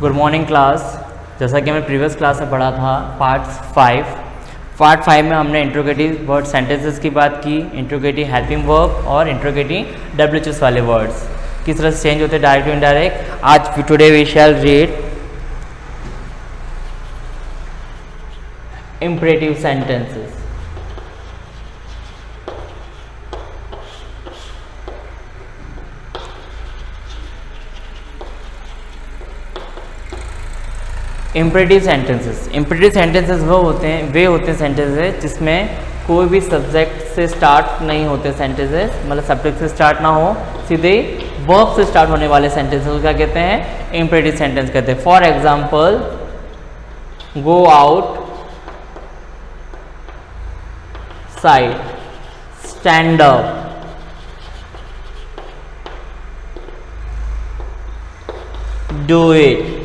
Good morning class. जैसा कि हमने प्रीवियस क्लास में पढ़ा था पार्ट 5 में हमने इंट्रोगेटिव वर्ड सेंटेंसेस की बात की, इंट्रोगेटिव हेल्पिंग वर्ब और इंट्रोगेटिव WH वाले वर्ड्स किस तरह से चेंज होते हैं डायरेक्ट टू इनडायरेक्ट। आज today we shall read imperative sentences. Imperative sentences वो होते हैं सेंटेंसेस जिसमें कोई भी सब्जेक्ट से स्टार्ट नहीं होते सेंटेंसेस, मतलब सब्जेक्ट से स्टार्ट ना हो, सीधे वर्ब से स्टार्ट होने वाले सेंटेंसेस को क्या कहते हैं? इम्परेटिव सेंटेंस कहते हैं। For example, go out side, stand up, do it.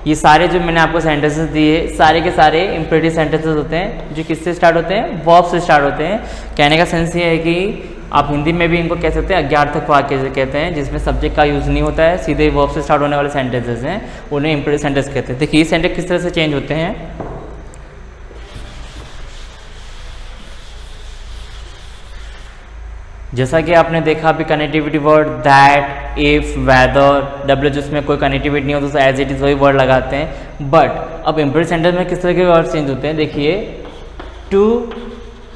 ये सारे जो मैंने आपको सेंटेंसेस दिए सारे के सारे इम्परेटिव सेंटेंसेस होते हैं जो किससे स्टार्ट होते हैं? वर्ब से स्टार्ट होते हैं। कहने का सेंस ये है कि आप हिंदी में भी इनको कह सकते हैं अज्ञार्थक वाक्य से कहते हैं, जिसमें सब्जेक्ट का यूज़ नहीं होता है, सीधे वर्ब से स्टार्ट होने वाले सेंटेंसेस हैं, उन्हें इम्परेटिव सेंटेंस कहते हैं। देखिए ये सेंटेंस किस तरह से चेंज होते हैं। जैसा कि आपने देखा अभी connectivity word that, if, whether, WH में कोई कनेक्टिविटी नहीं होता तो एज इट इज वही वर्ड लगाते हैं। बट अब इम्परेटिव सेंटेंस में किस तरह के वर्ड चेंज होते हैं? देखिए, टू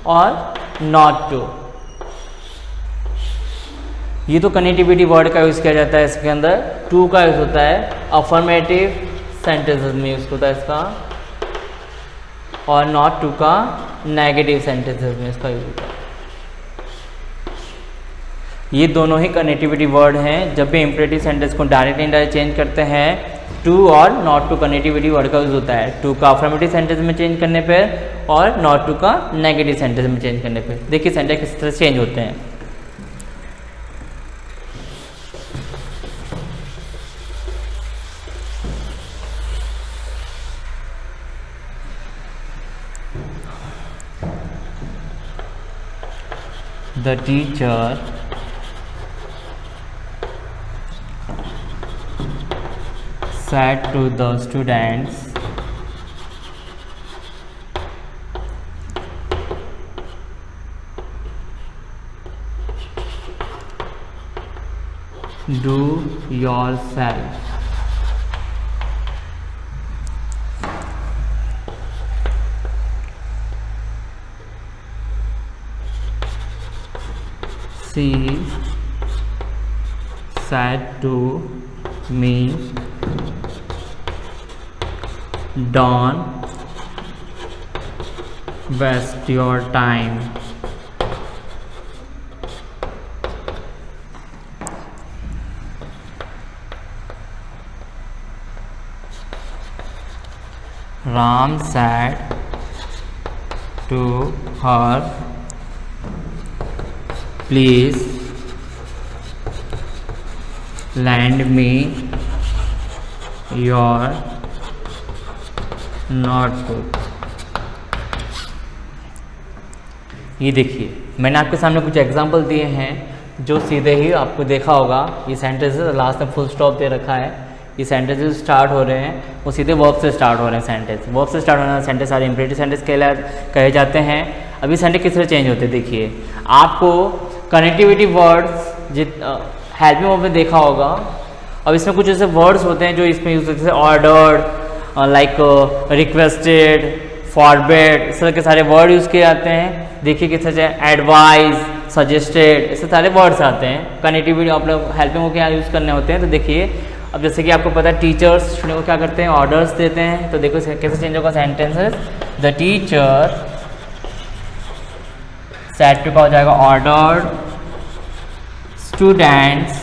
और नॉट टू, ये तो कनेक्टिविटी वर्ड का यूज़ किया जाता है। इसके अंदर टू का यूज़ होता है अफर्मेटिव सेंटेंसेस में यूज़ होता है इसका, और नॉट टू का नेगेटिव सेंटेंसेस में इसका यूज़ होता है। ये दोनों ही कनेक्टिविटी वर्ड हैं। जब भी इम्परेटिव सेंटेंस को डायरेक्ट इनडायरेक्ट चेंज करते हैं, टू और नॉट टू कनेक्टिविटी वर्ड का यूज होता है। टू का अफर्मेटिव सेंटेंस में चेंज करने पर और नॉट टू का नेगेटिव सेंटेंस में चेंज करने पर। देखिए सेंटेंस किस तरह चेंज होते हैं। The teacher said to the students, do yourself she said to me, don't waste your time. Ram said to her, please lend me your notebook. ये देखिए मैंने आपके सामने कुछ एग्जांपल दिए हैं जो सीधे ही आपको देखा होगा। ये सेंटेंसेस लास्ट में फुल स्टॉप दे रखा है। ये सेंटेंसेस स्टार्ट हो रहे हैं वो सीधे वर्ब से स्टार्ट हो रहे हैं। वर्ब से स्टार्ट होने वाले सेंटेंस सारे इम्परेटिव सेंटेंस कहे जाते हैं। अभी सेंटेंस किस तरह चेंज होते हैं देखिए। आपको कनेक्टिविटी वर्ड्स हेल्पिंग वर्ब में देखा होगा। अब इसमें कुछ ऐसे वर्ड्स होते हैं जो इसमें यूज होते हैं, जैसे ऑर्डर्ड, लाइक रिक्वेस्टेड, फॉरबेड, इस तरह के सारे वर्ड यूज़ किए जाते हैं। देखिए किस तरह से एडवाइज, सजेस्टेड, ऐसे सारे वर्ड्स आते हैं। कनेक्टिविटी अपने हेल्पिंग को क्या यूज़ करने होते हैं। तो देखिए अब जैसे कि आपको पता है टीचर्स स्टूडेंट को क्या करते हैं? ऑर्डर्स देते हैं। तो देखो कैसे चेंज होगा sentences. The teacher said to का हो जाएगा ऑर्डर्ड स्टूडेंट्स।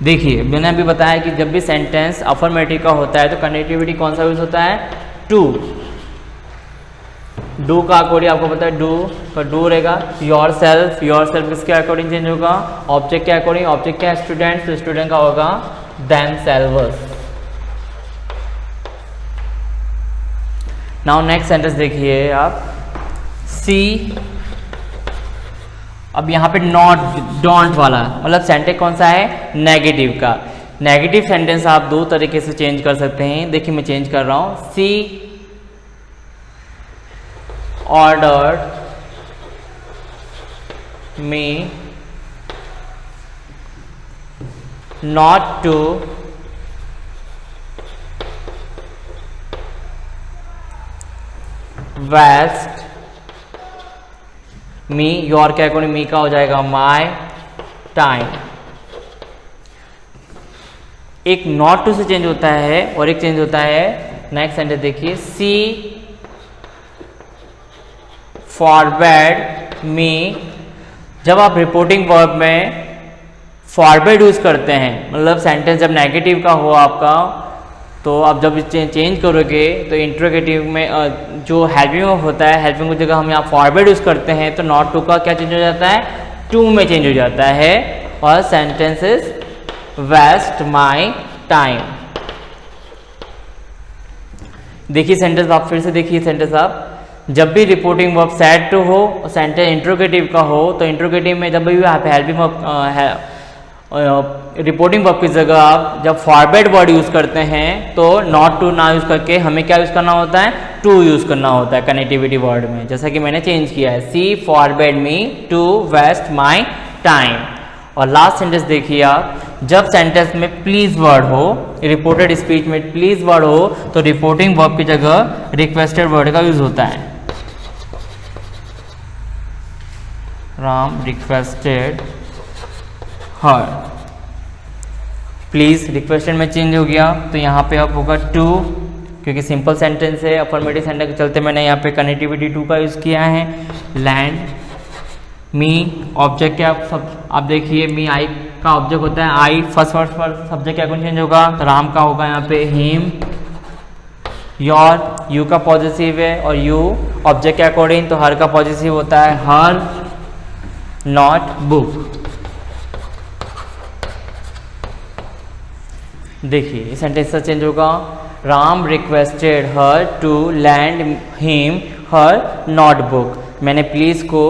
देखिए मैंने अभी बताया कि जब भी सेंटेंस अफर्मेटिव का होता है तो कनेक्टिविटी कौन सा यूज होता है? टू। डू का अकॉर्डिंग आपको पता है डू का डू रहेगा। योर सेल्फ किसके अकॉर्डिंग चेंज होगा? ऑब्जेक्ट के अकॉर्डिंग। ऑब्जेक्ट क्या है? स्टूडेंट, तो स्टूडेंट का होगा them selves. Now next sentence देखिए आप, सी। अब यहाँ पे नॉट, डोंट वाला, मतलब सेंटेंस कौन सा है? नेगेटिव का। नेगेटिव सेंटेंस आप दो तरीके से चेंज कर सकते हैं। देखिए मैं चेंज कर रहा हूं, she ordered me not to waste me, your क्या करें, मी का हो जाएगा माई टाइम। एक नॉट टू से चेंज होता है और एक चेंज होता है, नेक्स्ट सेंटेंस देखिए, सी फॉरवर्ड मी। जब आप रिपोर्टिंग वर्ब में फॉरवर्ड यूज करते हैं, मतलब सेंटेंस जब नेगेटिव का हो आपका, तो आप जब चेंज करोगे तो इंट्रोगेटिव में जो हेल्पिंग होता है, हेल्पिंग की जगह हम यहाँ फॉरवर्ड यूज करते हैं, तो नॉट टू का क्या चेंज हो जाता है, टू में चेंज हो जाता है, और sentence is waste my time. देखिए सेंटेंस आप फिर से देखिए सेंटेंस आप, जब भी रिपोर्टिंग वर्ब सेड टू हो, सेंटेंस इंट्रोगेटिव का हो, तो इंट्रोगेटिव में जब भी हेल्पिंग वर्ब रिपोर्टिंग वर्ब की जगह आप जब फॉरवर्ड वर्ड यूज करते हैं, तो नॉट टू ना यूज करके हमें क्या यूज करना होता है, टू यूज करना होता है कनेक्टिविटी वर्ड में, जैसा कि मैंने चेंज किया है, she forward me to waste my time. और लास्ट सेंटेंस देखिए आप, जब सेंटेंस में प्लीज वर्ड हो, रिपोर्टेड स्पीच में प्लीज वर्ड हो, तो रिपोर्टिंग वर्ब की जगह रिक्वेस्टेड वर्ड का यूज होता है। Ram requested her, please requested में चेंज हो गया, तो यहाँ पे अब होगा टू, क्योंकि सिंपल सेंटेंस है, अफर्मेटिव सेंटेंस के चलते मैंने यहाँ पे कनेक्टिविटी टू का यूज किया है। लैंड मी, ऑब्जेक्ट क्या आप देखिए, मी आई का ऑब्जेक्ट होता है, आई फर्स्ट वर्ड पर सब्जेक्ट क्या कौन चेंज होगा, तो राम का होगा यहाँ पे हिम। योर, यू का पॉजिटिव है, और यू ऑब्जेक्ट के अकॉर्डिंग, तो हर का पॉजिटिव होता है हर। नॉट बुक, देखिए इस सेंटेंस से चेंज होगा, Ram requested her to lend him her notebook. मैंने प्लीज को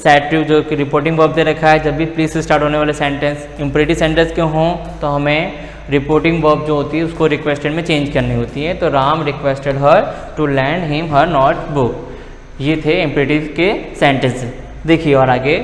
सेड टू जो कि रिपोर्टिंग वर्ब दे रखा है, जब भी प्लीज से स्टार्ट होने वाले सेंटेंस इंपरेटिव सेंटेंस के हों, तो हमें रिपोर्टिंग वर्ब जो होती है उसको रिक्वेस्टेड में चेंज करनी होती है। तो Ram requested her to lend him her notebook, ये थे इंपरेटिव के सेंटेंस। देखिए और आगे,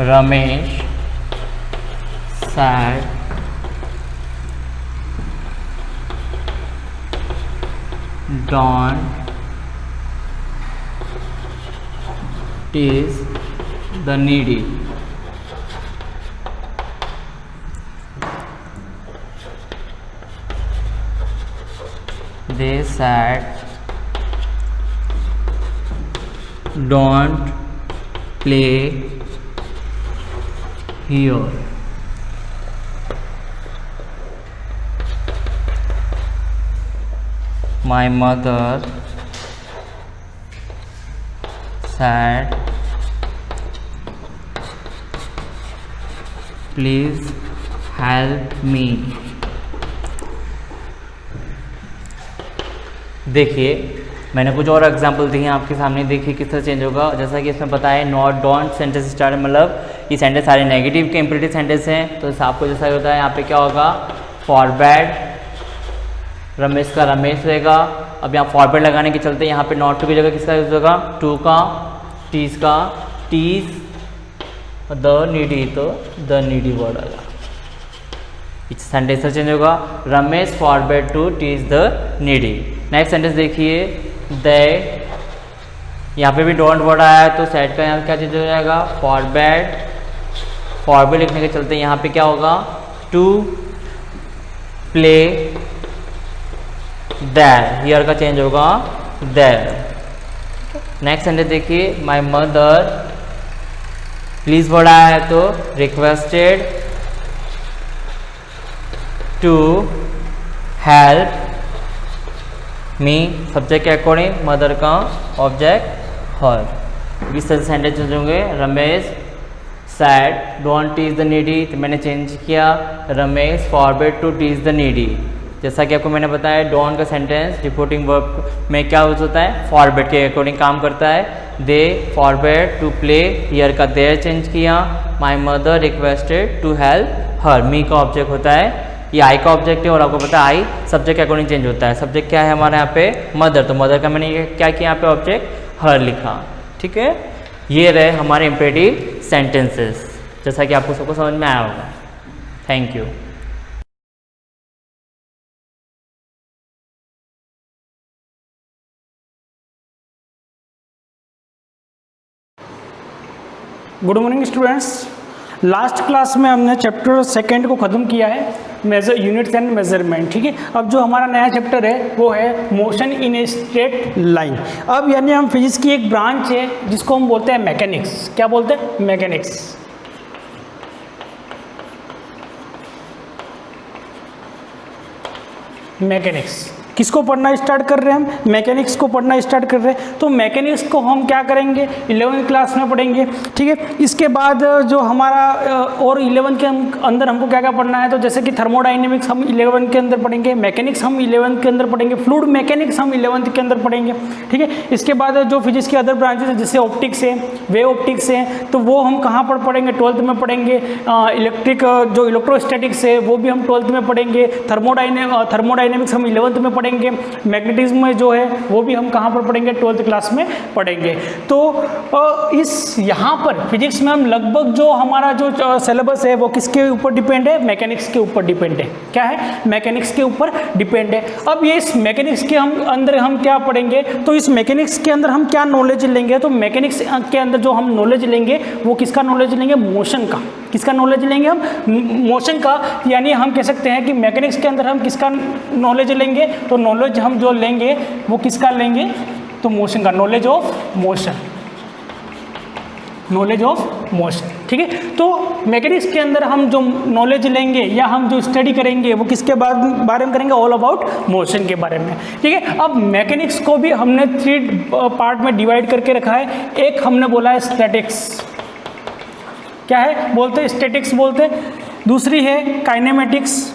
Ramesh said don't tease the needy. They said don't play here. My mother said please help me. देखिए मैंने कुछ और एग्जाम्पल दिए हैं आपके सामने, देखिए किस तरह चेंज होगा। जैसा कि इसमें पता है नॉट डोंट सेंटेंस स्टार्ट, मतलब ये सेंटेंस सारे नेगेटिव के इंपरेटिव सेंटेंस हैं, तो आपको जैसा होता है यहाँ पे क्या होगा, फॉरवर्ड, रमेश का रमेश रहेगा। अब यहाँ फॉरवर्ड लगाने के चलते यहाँ पे नॉट टू की जगह किसका यूज होगा, टू का, टीज का, टीज द नीडी, तो द नीडी वर्ड आएगा, सेंटेंस चेंज होगा, Ramesh forward to tease the needy. Next sentence देखिए, दे, यहाँ पे भी डोंट वर्ड आया है, तो सेट का यहाँ क्या चेंज हो जाएगा, फॉरवर्ड, फॉरवर्ड लिखने के चलते यहाँ पे क्या होगा, टू प्ले देयर, हियर का चेंज होगा देयर। नेक्स्ट सेंटेंस देखिए, माय मदर, प्लीज वर्ड आया है तो requested to help me, subject के अकॉर्डिंग, मदर का ऑब्जेक्ट हर। इस तरह से सेंटेंस चेंज होंगे, Ramesh said don't tease the needy, तो मैंने चेंज किया Ramesh forbade to tease the needy. जैसा कि आपको मैंने बताया डोंट का सेंटेंस रिपोर्टिंग वर्ब में क्या यूज होता है, फॉरबेड के अकॉर्डिंग काम करता है। They forbade to play, here का देयर चेंज किया। My mother requested to help her, me का ऑब्जेक्ट होता है, ये आई का ऑब्जेक्ट है और आपको पता है आई सब्जेक्ट के अकॉर्डिंग चेंज होता है। सब्जेक्ट क्या है हमारे यहाँ पे मदर, तो मदर का मैंने क्या किया यहाँ पे ऑब्जेक्ट हर लिखा। ठीक है, ये रहे हमारे इम्पेरेटिव सेंटेंसेस, जैसा कि आपको सबको समझ में आया होगा। Thank you. Good morning students, last class में हमने चैप्टर सेकंड को ख़त्म किया है, मेजर यूनिट्स एंड मेजरमेंट। ठीक है, अब जो हमारा नया चैप्टर है वो है motion in a straight line. अब यानी हम फिजिक्स की एक ब्रांच है जिसको हम बोलते हैं मैकेनिक्स। क्या बोलते हैं? मैकेनिक्स। मैकेनिक्स किसको पढ़ना स्टार्ट कर रहे हैं हम? मैकेनिक्स को पढ़ना स्टार्ट कर रहे हैं। तो मैकेनिक्स को हम क्या करेंगे 11वीं क्लास में पढ़ेंगे। ठीक है, इसके बाद जो हमारा और 11 के अंदर हमको क्या क्या पढ़ना है, तो जैसे कि थर्मोडाइनेमिक्स हम 11 के अंदर पढ़ेंगे, मैकेनिक्स हम 11 के अंदर पढ़ेंगे, फ्लूइड मैकेनिक्स हम 11th के अंदर पढ़ेंगे। ठीक है, इसके बाद जो फिजिक्स की अदर ब्रांचेस है जैसे ऑप्टिक्स है, वेव ऑप्टिक्स है, तो वो हम कहाँ पर पढ़ेंगे? 12th में पढ़ेंगे। इलेक्ट्रिक जो इलेक्ट्रोस्टैटिक्स है वो भी हम 12th में पढ़ेंगे। थर्मोडाइनेमिक्स हम 11th में पढ़ेंगे। मैग्नेटिज्म में जो है वो भी हम कहाँ पर पढ़ेंगे? 12th क्लास में पढ़ेंगे। तो इस यहाँ पर फिजिक्स में हम लगभग जो हमारा जो सिलेबस है वो किसके ऊपर डिपेंड है? मैकेनिक्स के ऊपर डिपेंड है। क्या है? मैकेनिक्स के ऊपर डिपेंड है। अब ये इस मैकेनिक्स के अंदर हम क्या पढ़ेंगे, तो इस मैकेनिक्स के अंदर हम क्या नॉलेज लेंगे? तो मैकेनिक्स के अंदर जो हम नॉलेज लेंगे वो किसका नॉलेज लेंगे? मोशन का। किसका नॉलेज लेंगे हम? मोशन का। यानी हम कह सकते हैं कि मैकेनिक्स के अंदर हम किसका नॉलेज लेंगे? तो नॉलेज हम जो लेंगे वो किसका लेंगे? तो मोशन का, knowledge of motion. Knowledge of motion. ठीक है, तो मैकेनिक्स के अंदर हम जो नॉलेज लेंगे या हम जो स्टडी करेंगे वो किसके बारे में करेंगे? ऑल अबाउट मोशन के बारे में। ठीक है, अब मैकेनिक्स को भी हमने 3 पार्ट में डिवाइड करके रखा है। एक हमने बोला है स्टैटिक्स। क्या है? बोलते हैं स्टैटिक्स बोलते हैं। दूसरी है काइनेमेटिक्स।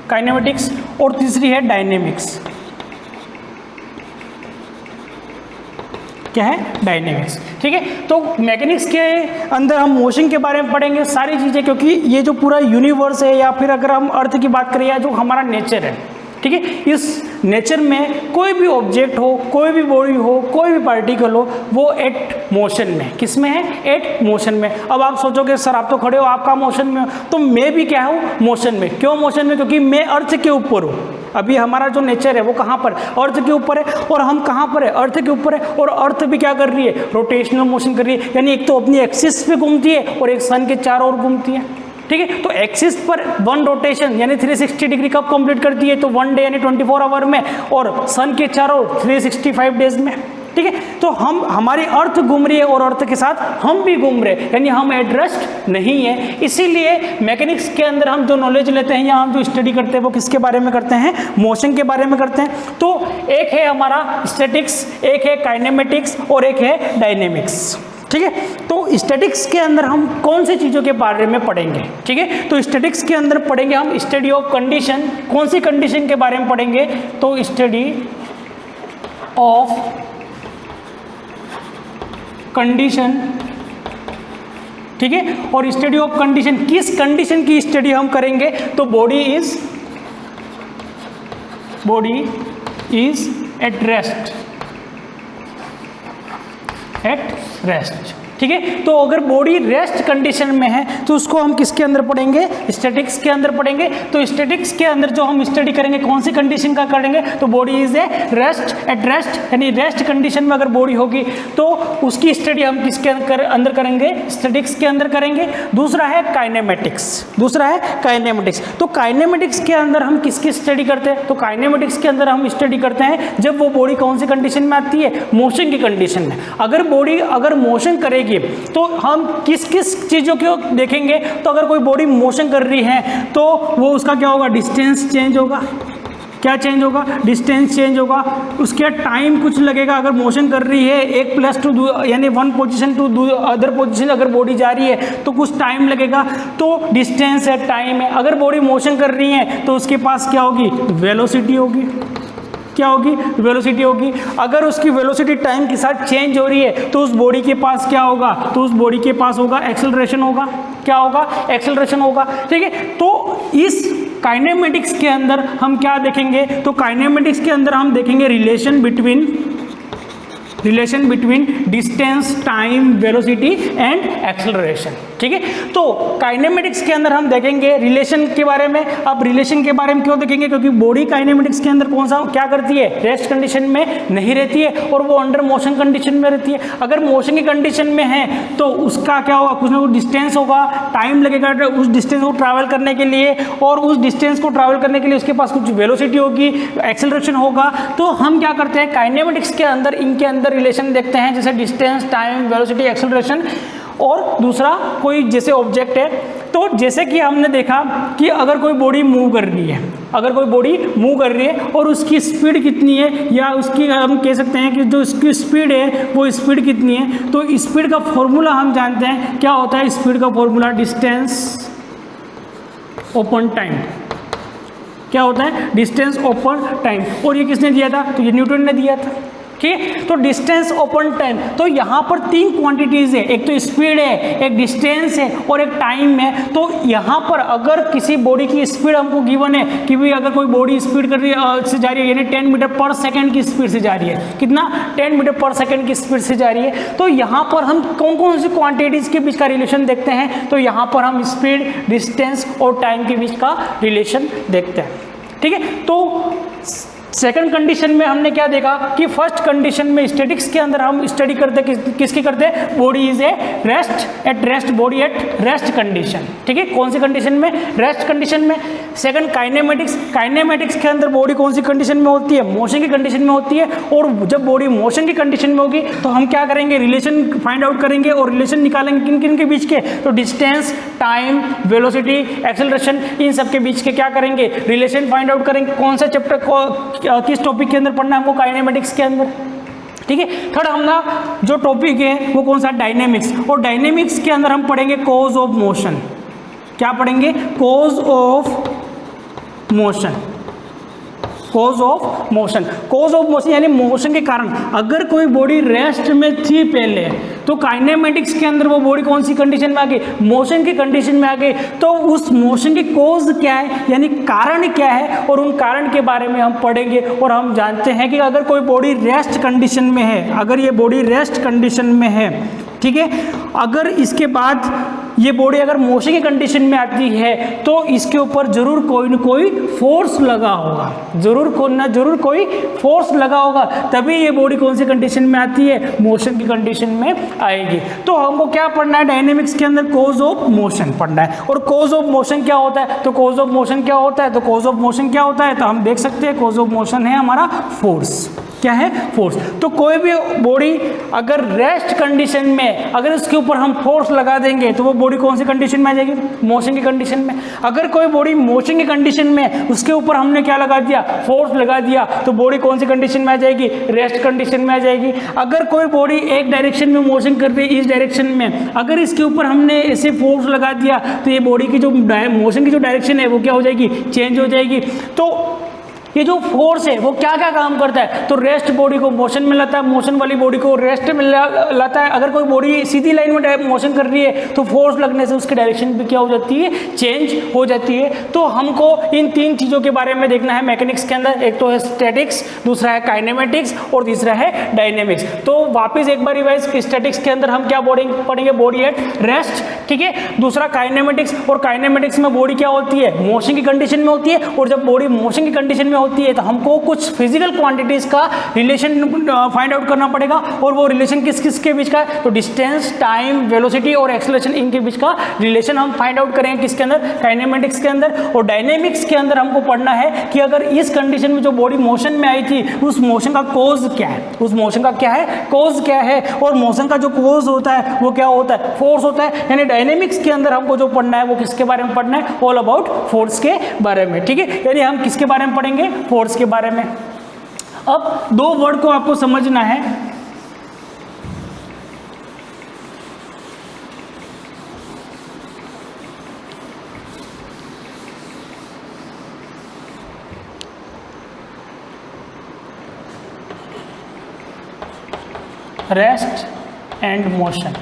काइनेमेटिक्स और तीसरी है डायनेमिक्स। क्या है? डायनेमिक्स। ठीक है, तो मैकेनिक्स के अंदर हम मोशन के बारे में पढ़ेंगे सारी चीज़ें, क्योंकि ये जो पूरा यूनिवर्स है या फिर अगर हम अर्थ की बात करें या जो हमारा नेचर है, ठीक है, इस नेचर में कोई भी ऑब्जेक्ट हो, कोई भी बॉडी हो, कोई भी पार्टिकल हो, वो एट मोशन में। किस में है? एट मोशन में। अब आप सोचोगे सर आप तो खड़े हो, आपका मोशन में हो, तो मैं भी क्या हूँ? मोशन में। क्यों मोशन में? क्योंकि मैं अर्थ के ऊपर हूँ। अभी हमारा जो नेचर है वो कहाँ पर? अर्थ के ऊपर है। और हम कहाँ पर है? अर्थ के ऊपर है। और अर्थ भी क्या कर रही है? रोटेशनल मोशन कर रही है, यानी एक तो अपनी एक्सिस पे घूमती है और एक सन के चारों ओर घूमती है। ठीक है, तो एक्सिस पर 1 रोटेशन यानी 360 डिग्री कब कंप्लीट करती है? तो 1 डे यानी 24 आवर में, और सन के चारों 365 डेज में। ठीक है, तो हमारी अर्थ घूम रही है और अर्थ के साथ हम भी घूम रहे हैं, यानी हम एट रेस्ट नहीं है। इसीलिए मैकेनिक्स के अंदर हम जो नॉलेज लेते हैं या हम जो स्टडी करते हैं वो किसके बारे में करते हैं? मोशन के बारे में करते हैं। तो एक है हमारा स्टैटिक्स, एक है काइनेमेटिक्स और एक है डायनेमिक्स। ठीक है, तो स्टैटिक्स के अंदर हम कौन सी चीज़ों के बारे में पढ़ेंगे? ठीक है, तो स्टैटिक्स के अंदर पढ़ेंगे हम स्टडी ऑफ कंडीशन। कौन सी कंडीशन के बारे में पढ़ेंगे? तो स्टडी ऑफ कंडीशन। ठीक है, और स्टडी ऑफ कंडीशन, किस कंडीशन की स्टडी हम करेंगे? तो बॉडी इज एट रेस्ट। ठीक है, तो अगर बॉडी रेस्ट कंडीशन में है तो उसको हम किसके अंदर पढ़ेंगे? स्टैटिक्स के अंदर पढ़ेंगे। तो स्टैटिक्स के अंदर जो हम स्टडी करेंगे कौन सी कंडीशन का करेंगे? तो body is a at rest, यानी रेस्ट कंडीशन में अगर बॉडी होगी तो उसकी स्टडी हम किसके अंदर करेंगे? स्टैटिक्स के अंदर करेंगे। दूसरा है काइनेमेटिक्स। तो काइनेमेटिक्स के अंदर हम किसकी स्टडी करते हैं? तो काइनेमेटिक्स के अंदर हम स्टडी करते हैं जब वो बॉडी कौन सी कंडीशन में आती है? मोशन की कंडीशन में। अगर बॉडी मोशन करेगी तो हम किस चीज़ों को देखेंगे? तो अगर कोई बॉडी मोशन कर रही है तो वो उसका क्या होगा? डिस्टेंस चेंज होगा। क्या चेंज होगा, डिस्टेंस चेंज होगा, उसके टाइम कुछ लगेगा। अगर मोशन कर रही है एक प्लस टू यानी one position to other position अगर बॉडी जा रही है तो कुछ टाइम लगेगा, तो डिस्टेंस है, टाइम है। अगर बॉडी मोशन कर रही है तो उसके पास क्या होगी, वेलोसिटी होगी। क्या होगी, वेलोसिटी होगी। अगर उसकी वेलोसिटी टाइम के साथ चेंज हो रही है तो उस बॉडी के पास क्या होगा, तो उस बॉडी के पास होगा एक्सेलरेशन होगा। क्या होगा, एक्सेलरेशन होगा। ठीक है, तो इस काइनेमेटिक्स के अंदर हम क्या देखेंगे, तो काइनेमेटिक्स के अंदर हम देखेंगे relation between distance, time, velocity and acceleration. ठीक है, तो काइनेमेटिक्स के अंदर हम देखेंगे रिलेशन के बारे में। अब रिलेशन के बारे में क्यों देखेंगे, क्योंकि बॉडी काइनेमेटिक्स के अंदर कौन सा क्या करती है, रेस्ट कंडीशन में नहीं रहती है और वो अंडर मोशन कंडीशन में रहती है। अगर मोशन की कंडीशन में है तो उसका क्या होगा, कुछ ना कुछ डिस्टेंस होगा, टाइम लगेगा उस डिस्टेंस को ट्रैवल करने के लिए, और उस डिस्टेंस को ट्रैवल करने के लिए उसके पास कुछ वेलोसिटी होगी, एक्सेलरेशन होगा। तो हम क्या करते हैं काइनेमेटिक्स के अंदर, इनके अंदर रिलेशन देखते हैं, जैसे डिस्टेंस, टाइम, वेलोसिटी, एक्सेलरेशन। और दूसरा कोई जैसे ऑब्जेक्ट है, तो जैसे कि हमने देखा कि अगर कोई बॉडी मूव कर रही है, अगर कोई बॉडी मूव कर रही है और उसकी स्पीड कितनी है, या उसकी हम कह सकते हैं कि जो उसकी स्पीड है वो स्पीड कितनी है, तो स्पीड का फॉर्मूला हम जानते हैं। क्या होता है स्पीड का फॉर्मूला, डिस्टेंस अपॉन टाइम। क्या होता है, डिस्टेंस अपॉन टाइम। और ये किसने दिया था, तो ये न्यूटन ने दिया था। ठीक है, तो डिस्टेंस अपॉन टाइम, तो यहाँ पर तीन क्वांटिटीज है, एक तो स्पीड है, एक डिस्टेंस है और एक टाइम है। तो यहाँ पर अगर किसी बॉडी की स्पीड हमको गिवन है कि भाई अगर कोई बॉडी स्पीड कर रही है से जा रही है, यानी 10 मीटर पर सेकंड की स्पीड से जा रही है, कितना, 10 मीटर पर सेकंड की स्पीड से जा रही है, तो यहाँ पर हम कौन कौन सी क्वांटिटीज के बीच का रिलेशन देखते हैं, तो यहाँ पर हम स्पीड, डिस्टेंस और टाइम के बीच का रिलेशन देखते हैं। ठीक है, तो सेकंड कंडीशन में हमने क्या देखा कि फर्स्ट कंडीशन में स्टैटिक्स के अंदर हम स्टडी करते किसकी करते हैं, body is a rest, body at rest condition. ठीक है, कौन सी कंडीशन में, रेस्ट कंडीशन में। सेकंड काइनेमेटिक्स के अंदर बॉडी कौन सी कंडीशन में होती है, मोशन की कंडीशन में होती है। और जब बॉडी मोशन की कंडीशन में होगी तो हम क्या करेंगे, रिलेशन फाइंड आउट करेंगे और रिलेशन निकालेंगे किन किन के बीच के, तो डिस्टेंस, टाइम, वेलोसिटी, एक्सेलरेशन, इन सब के बीच के क्या करेंगे, रिलेशन फाइंड आउट करेंगे। कौन सा चैप्टर को किस टॉपिक के अंदर पढ़ना है हमको, काइनेमेटिक्स के अंदर। ठीक है, थर्ड हमारा जो टॉपिक है वो कौन सा, डायनेमिक्स। और डायनेमिक्स के अंदर हम पढ़ेंगे कॉज ऑफ मोशन। क्या पढ़ेंगे, cause of motion. Cause of motion यानी मोशन के कारण। अगर कोई बॉडी रेस्ट में थी पहले तो काइनेमेटिक्स के अंदर वो बॉडी कौन सी कंडीशन में आ गई, मोशन की कंडीशन में आ गई, तो उस मोशन की कॉज क्या है, यानी कारण क्या है, और उन कारण के बारे में हम पढ़ेंगे। और हम जानते हैं कि अगर कोई बॉडी रेस्ट कंडीशन में है, अगर ये बॉडी रेस्ट कंडीशन में है, ठीक है, अगर इसके बाद ये बॉडी अगर मोशन की कंडीशन में आती है तो इसके ऊपर जरूर कोई न कोई फोर्स लगा होगा, जरूर कोई फोर्स लगा होगा, तभी ये बॉडी कौन सी कंडीशन में आती है, मोशन की कंडीशन में आएगी। तो हमको क्या पढ़ना है, डायनेमिक्स के अंदर कॉज ऑफ मोशन पढ़ना है। और कॉज ऑफ मोशन क्या होता है, तो कॉज ऑफ मोशन क्या होता है, तो हम देख सकते हैं कॉज ऑफ मोशन है हमारा फोर्स। क्या है, फोर्स। तो कोई भी बॉडी अगर रेस्ट कंडीशन में अगर इसके ऊपर हम फोर्स लगा देंगे तो वो बॉडी कौन सी कंडीशन में आ जाएगी, मोशन की कंडीशन में। अगर कोई बॉडी मोशन की कंडीशन में उसके ऊपर हमने क्या लगा दिया, फोर्स लगा दिया, तो बॉडी कौन सी कंडीशन में आ जाएगी, रेस्ट कंडीशन में आ जाएगी। अगर कोई बॉडी एक डायरेक्शन में मोशन कर रही है, इस डायरेक्शन में, अगर इसके ऊपर हमने ऐसे फोर्स लगा दिया तो ये बॉडी की जो मोशन की जो डायरेक्शन है वो क्या हो जाएगी, चेंज हो जाएगी। तो ये जो फोर्स है वो क्या क्या काम करता है, तो रेस्ट बॉडी को मोशन में लाता है, मोशन वाली बॉडी को रेस्ट में लाता है। अगर कोई बॉडी सीधी लाइन में मोशन कर रही है तो फोर्स लगने से उसकी डायरेक्शन भी क्या हो जाती है, चेंज हो जाती है। तो हमको इन तीन चीज़ों के बारे में देखना है मैकेनिक्स के अंदर। एक तो है स्टैटिक्स, दूसरा है काइनेमेटिक्स और तीसरा है डायनेमिक्स। तो वापस एक बार रिवाइज, स्टैटिक्स के अंदर हम क्या पढ़ेंगे, बॉडी एट रेस्ट, ठीक है। दूसरा काइनेमेटिक्स, और काइनेमेटिक्स में बॉडी क्या होती है, मोशन की कंडीशन में होती है। और जब बॉडी मोशन की कंडीशन में होती है तो हमको कुछ फिजिकल क्वांटिटीज का रिलेशन फाइंड आउट करना पड़ेगा। और वो रिलेशन किस किस के बीच का है, तो डिस्टेंस, टाइम, वेलोसिटी और एक्सेलरेशन, इनके बीच का रिलेशन हम फाइंड आउट करेंगे किसके अंदर, काइनेमेटिक्स के अंदर। और डायनेमिक्स के अंदर हमको पढ़ना है कि अगर इस कंडीशन में जो बॉडी मोशन में आई थी उस मोशन का कॉज क्या है, उस मोशन का क्या है, कॉज क्या है। और मोशन का जो कॉज होता है वो क्या होता है, फोर्स होता है। यानी डायनेमिक्स के अंदर हमको जो पढ़ना है वो किसके बारे में पढ़ना है, ऑल अबाउट फोर्स के बारे में, ठीक है। यानी हम किसके बारे में पढ़ेंगे, फोर्स के बारे में। अब दो वर्ड को आपको समझना है, rest and motion.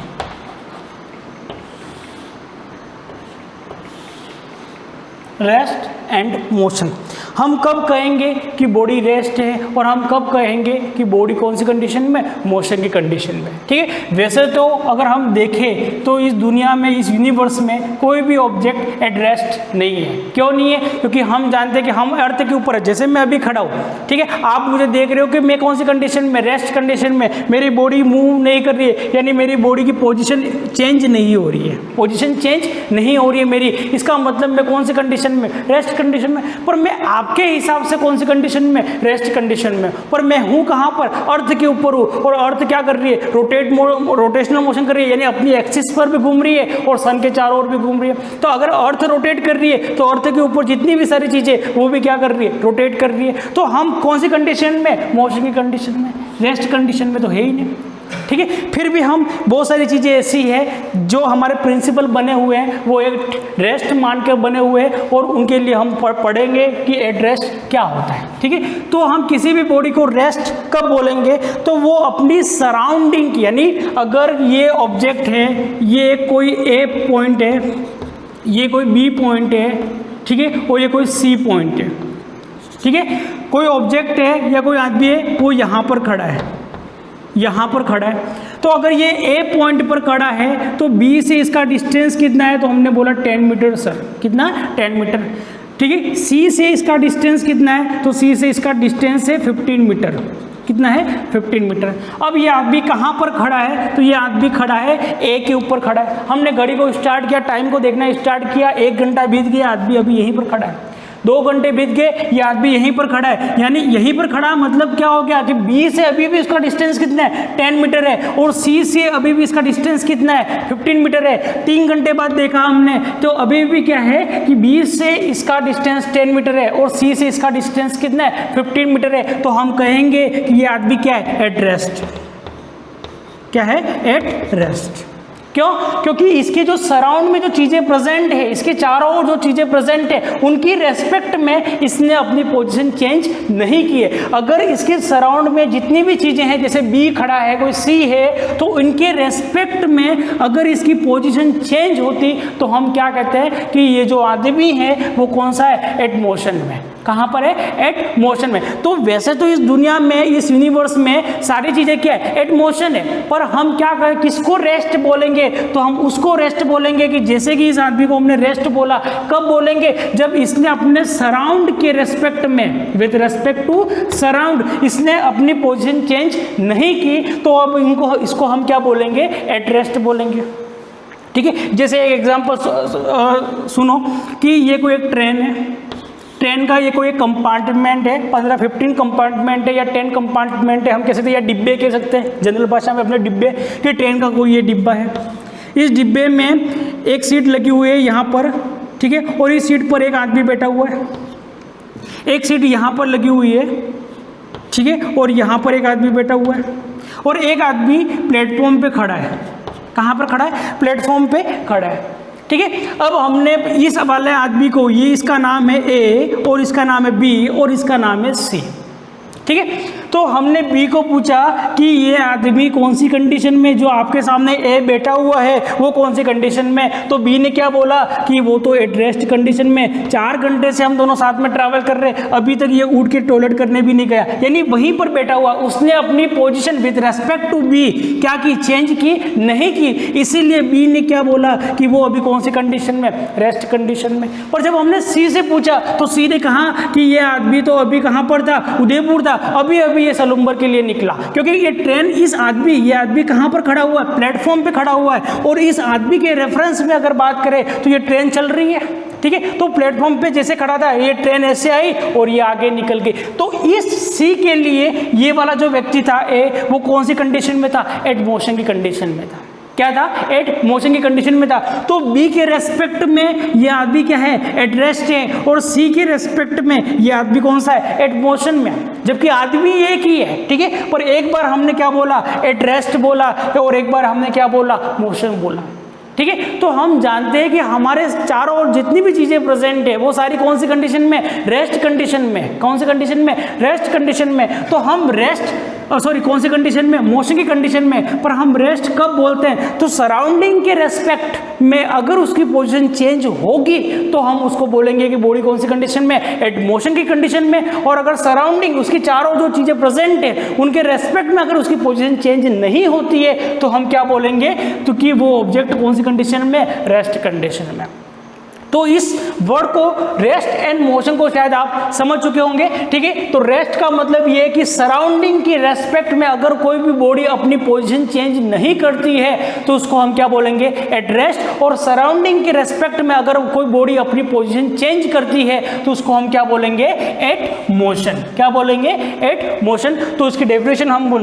Rest and motion, हम कब कहेंगे कि बॉडी रेस्ट है और हम कब कहेंगे कि बॉडी कौन सी कंडीशन में, मोशन की कंडीशन में, ठीक है। वैसे तो अगर हम देखें तो इस दुनिया में, इस यूनिवर्स में कोई भी ऑब्जेक्ट एट रेस्ट नहीं है। क्यों नहीं है, क्योंकि हम जानते हैं कि हम अर्थ के ऊपर है। जैसे मैं अभी खड़ा हूँ, ठीक है, आप मुझे देख रहे हो कि मैं कौन सी कंडीशन में, रेस्ट कंडीशन में, मेरी बॉडी मूव नहीं कर रही है, यानी मेरी बॉडी की पोजिशन चेंज नहीं हो रही है, पोजिशन चेंज नहीं हो रही है मेरी, इसका मतलब मैं कौन सी कंडीशन में, रेस्ट कंडीशन में। पर मैं आपके हिसाब से कौन सी कंडीशन में, रेस्ट कंडीशन में। पर मैं हूँ कहाँ पर, अर्थ के ऊपर हूँ, और अर्थ क्या कर रही है, रोटेशनल मोशन कर रही है, यानी अपनी एक्सिस पर भी घूम रही है और सन के चारों ओर भी घूम रही है। तो अगर अर्थ रोटेट कर रही है तो अर्थ के ऊपर जितनी भी सारी चीजें वो भी क्या कर रही है, रोटेट कर रही है। तो हम कौन सी कंडीशन में, मोशन की कंडीशन में, रेस्ट कंडीशन में तो है ही नहीं, ठीक है। फिर भी हम बहुत सारी चीज़ें ऐसी है जो हमारे प्रिंसिपल बने हुए हैं वो एक रेस्ट मान के बने हुए हैं, और उनके लिए हम पढ़ेंगे कि एट रेस्ट क्या होता है, ठीक है। तो हम किसी भी बॉडी को रेस्ट कब बोलेंगे, तो वो अपनी सराउंडिंग की, यानी अगर ये ऑब्जेक्ट है, ये कोई ए पॉइंट है, ये कोई बी पॉइंट है, ठीक है, और ये कोई सी पॉइंट है, ठीक है। कोई ऑब्जेक्ट है या कोई आदमी है वो यहाँ पर खड़ा है, यहाँ पर खड़ा है, तो अगर ये ए पॉइंट पर खड़ा है तो बी से इसका डिस्टेंस कितना है, तो हमने बोला 10 मीटर सर, कितना, 10 मीटर, ठीक है। सी से इसका डिस्टेंस कितना है, तो सी से इसका डिस्टेंस है 15 मीटर, कितना है, 15 मीटर। अब ये आदमी कहाँ पर खड़ा है, तो ये आदमी खड़ा है ए के ऊपर खड़ा है। हमने घड़ी को स्टार्ट किया, टाइम को देखना स्टार्ट किया, 1 घंटा बीत गया, आदमी अभी यहीं पर खड़ा है। 2 घंटे बीत गए, ये आदमी यहीं पर खड़ा है, यानी यहीं पर खड़ा मतलब क्या हो गया कि बी से अभी भी इसका डिस्टेंस कितना है, 10 मीटर है, और सी से अभी भी इसका डिस्टेंस कितना है, 15 मीटर है। 3 घंटे बाद देखा हमने तो अभी भी क्या है कि बी से इसका डिस्टेंस 10 मीटर है और सी से इसका डिस्टेंस कितना है, 15 मीटर है। तो हम कहेंगे कि ये आदमी क्या है, एट रेस्ट। क्या है, एट रेस्ट। क्यों, क्योंकि इसके जो सराउंड में जो चीज़ें प्रेजेंट है, इसके चारों ओर जो चीज़ें प्रेजेंट है, उनकी रेस्पेक्ट में इसने अपनी पोजीशन चेंज नहीं की है। अगर इसके सराउंड में जितनी भी चीज़ें हैं, जैसे बी खड़ा है, कोई सी है, तो इनके रेस्पेक्ट में अगर इसकी पोजीशन चेंज होती तो हम क्या कहते हैं कि ये जो आदमी है वो कौन सा है, एट मोशन में। कहाँ पर है, एट मोशन में। तो वैसे तो इस दुनिया में, इस यूनिवर्स में सारी चीज़ें क्या है, एट मोशन है, पर हम क्या करें, किसको रेस्ट बोलेंगे, तो हम उसको रेस्ट बोलेंगे कि जैसे कि इस आदमी को हमने रेस्ट बोला, कब बोलेंगे, जब इसने अपने सराउंड के रेस्पेक्ट में, विद रेस्पेक्ट टू सराउंड, इसने अपनी पोजीशन चेंज नहीं की, तो अब इसको हम क्या बोलेंगे, एट रेस्ट बोलेंगे, ठीक है। जैसे एक एग्जाम्पल सुनो कि ये कोई एक ट्रेन है, ट्रेन का ये कोई कंपार्टमेंट है, 15-15 कंपार्टमेंट है या 10 कंपार्टमेंट है, हम कह सकते हैं या डिब्बे कह सकते हैं जनरल भाषा में अपने डिब्बे, कि ट्रेन का कोई ये डिब्बा है। इस डिब्बे में एक सीट लगी हुई है यहाँ पर, ठीक है, और इस सीट पर एक आदमी बैठा हुआ है। एक सीट यहाँ पर लगी हुई है, ठीक है, और यहाँ पर एक आदमी बैठा हुआ है, और एक आदमी प्लेटफॉर्म पे खड़ा है। कहाँ पर खड़ा है, प्लेटफॉर्म पे खड़ा है, ठीक है। अब हमने इस वाले आदमी को, ये इसका नाम है ए और इसका नाम है बी और इसका नाम है सी, ठीक है। तो हमने बी को पूछा कि ये आदमी कौन सी कंडीशन में, जो आपके सामने ए बैठा हुआ है वो कौन सी कंडीशन में, तो बी ने क्या बोला कि वो तो एट रेस्ट कंडीशन में, 4 घंटे से हम दोनों साथ में ट्रैवल कर रहे हैं, अभी तक ये उठ के टॉयलेट करने भी नहीं गया, यानी वहीं पर बैठा हुआ, उसने अपनी position with respect to B क्या की, चेंज की नहीं की, इसीलिए बी ने क्या बोला कि वो अभी कौन सी कंडीशन में, रेस्ट कंडीशन में। पर जब हमने सी से पूछा तो सी ने कहा कि ये आदमी तो अभी कहाँ पर था, उदयपुर था, अभी अभी ये सलूम्बर के लिए निकला, क्योंकि ये ट्रेन, ये आदमी कहाँ पर खड़ा हुआ है, प्लेटफॉर्म पे खड़ा हुआ है, और इस आदमी के रेफरेंस में अगर बात करें तो ये ट्रेन चल रही है, ठीक है। तो प्लेटफॉर्म पे जैसे खड़ा था, ये ट्रेन ऐसे आई और ये आगे निकल गई। तो इस सी के लिए ये वाला जो व्यक्ति था ए, वो कौन सी कंडीशन में था, एट मोशन की कंडीशन में था, क्या था, एट मोशन की कंडीशन में था। तो बी के रेस्पेक्ट में ये आदमी क्या है, एट रेस्ट है, और सी के रेस्पेक्ट में ये आदमी कौन सा है, एट मोशन में, जबकि आदमी एक ही है, ठीक है। पर एक बार हमने क्या बोला, एट रेस्ट बोला, और एक बार हमने क्या बोला, मोशन बोला, ठीक है। तो हम जानते हैं कि हमारे चारों ओर जितनी भी चीजें प्रेजेंट है वो सारी कौन सी कंडीशन में, रेस्ट कंडीशन में। कौन सी कंडीशन में, रेस्ट कंडीशन में। तो हम रेस्ट कौन सी कंडीशन में, मोशन की कंडीशन में। पर हम रेस्ट कब बोलते हैं, तो सराउंडिंग के रेस्पेक्ट में अगर उसकी पोजीशन चेंज होगी तो हम उसको बोलेंगे कि बॉडी कौन सी कंडीशन में, एट मोशन की कंडीशन में। और अगर सराउंडिंग उसकी चारों जो चीजें प्रेजेंट है उनके रेस्पेक्ट में अगर उसकी पोजीशन चेंज नहीं होती है तो हम क्या बोलेंगे, तो कि वो ऑब्जेक्ट कौन सी कंडीशन में, रेस्ट कंडीशन में। तो इस वर्ड को, रेस्ट एंड मोशन को शायद आप समझ चुके होंगे, ठीक है। तो रेस्ट का मतलब ये है कि सराउंडिंग की रेस्पेक्ट में अगर कोई भी बॉडी अपनी पोजीशन चेंज नहीं करती है तो उसको हम क्या बोलेंगे, एट रेस्ट। और सराउंडिंग के रेस्पेक्ट में अगर कोई बॉडी अपनी पोजीशन चेंज करती है तो उसको हम क्या बोलेंगे, एट मोशन। क्या बोलेंगे, एट मोशन। तो इसकी डेफिनेशन हम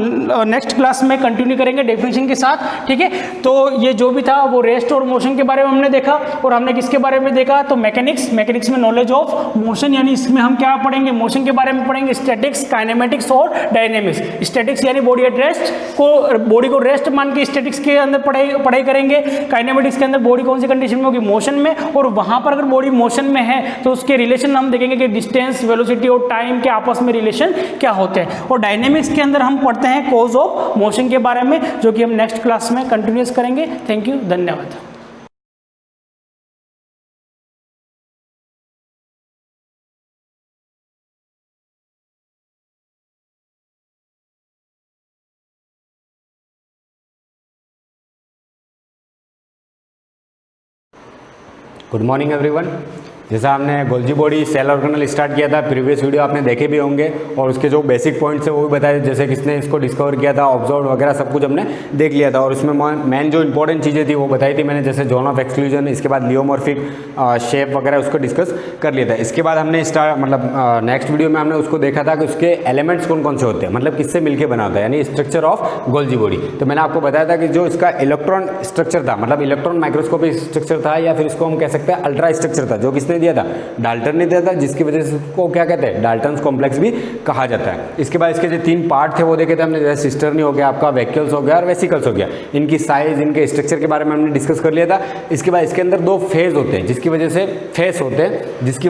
नेक्स्ट क्लास में कंटिन्यू करेंगे डेफिनेशन के साथ, ठीक है। तो ये जो भी था वो रेस्ट और मोशन के बारे में हमने देखा, और हमने किसके बारे में देखा, तो मैकेनिक्स में नॉलेज ऑफ मोशन, यानी इसमें हम क्या पढ़ेंगे, मोशन के बारे में पढ़ेंगे, स्टैटिक्स, काइनेमेटिक्स और डायनेमिक्स। स्टैटिक्स यानी बॉडी एट रेस्ट को, बॉडी को रेस्ट मान के स्टैटिक्स के अंदर पढ़ाई करेंगे। काइनेमेटिक्स के अंदर बॉडी कौन सी कंडीशन में होगी, मोशन में, और वहां पर अगर बॉडी मोशन में है तो उसके रिलेशन हम देखेंगे कि डिस्टेंस, वेलोसिटी और टाइम के आपस में रिलेशन क्या होते हैं। और डायनेमिक्स के अंदर हम पढ़ते हैं कॉज ऑफ मोशन के बारे में, जो कि हम नेक्स्ट क्लास में कंटिन्यूस करेंगे। थैंक यू, धन्यवाद। Good morning everyone. जैसा हमने Golgi body cell organelle start किया था, प्रीवियस वीडियो आपने देखे भी होंगे, और उसके जो बेसिक पॉइंट्स है वो भी बताए, जैसे किसने इसको डिस्कवर किया था, ऑब्जर्व वगैरह सब कुछ हमने देख लिया था। और उसमें मेन जो इंपॉर्टेंट चीज़ें थी वो बताई थी मैंने, जैसे जोन ऑफ एक्सक्लूजन, इसके बाद लियोमॉर्फिक शेप वगैरह उसको डिस्कस कर लिया था। इसके बाद हमने नेक्स्ट वीडियो में हमने उसको देखा था कि उसके एलिमेंट्स कौन कौन से होते हैं, मतलब किससे मिलकर बना होता है, यानी स्ट्रक्चर ऑफ गोल्जी बॉडी। तो मैंने आपको बताया था कि जो इसका इलेक्ट्रॉन स्ट्रक्चर था, मतलब इलेक्ट्रॉन माइक्रोस्कोपिक स्ट्रक्चर था, या फिर इसको हम कह सकते हैं अल्ट्रा स्ट्रक्चर था, जो किसने दिया था, डाल्टन ने दिया था, जिसकी वजह से इसको क्या कहते हैं, डाल्टन्स कॉम्प्लेक्स भी कहा जाता है। इसके बाद इसके जो 3 पार्ट थे वो देखे थे हमने, जैसे सिस्टर्नी हो गया, आपका वैक्यूल्स हो गया और वेसिकल्स हो गया। इनकी साइज, इनके स्ट्रक्चर के बारे में हमने डिस्कस कर लिया था। इसके बाद इसके अंदर 2 फेज होते हैं, जिसकी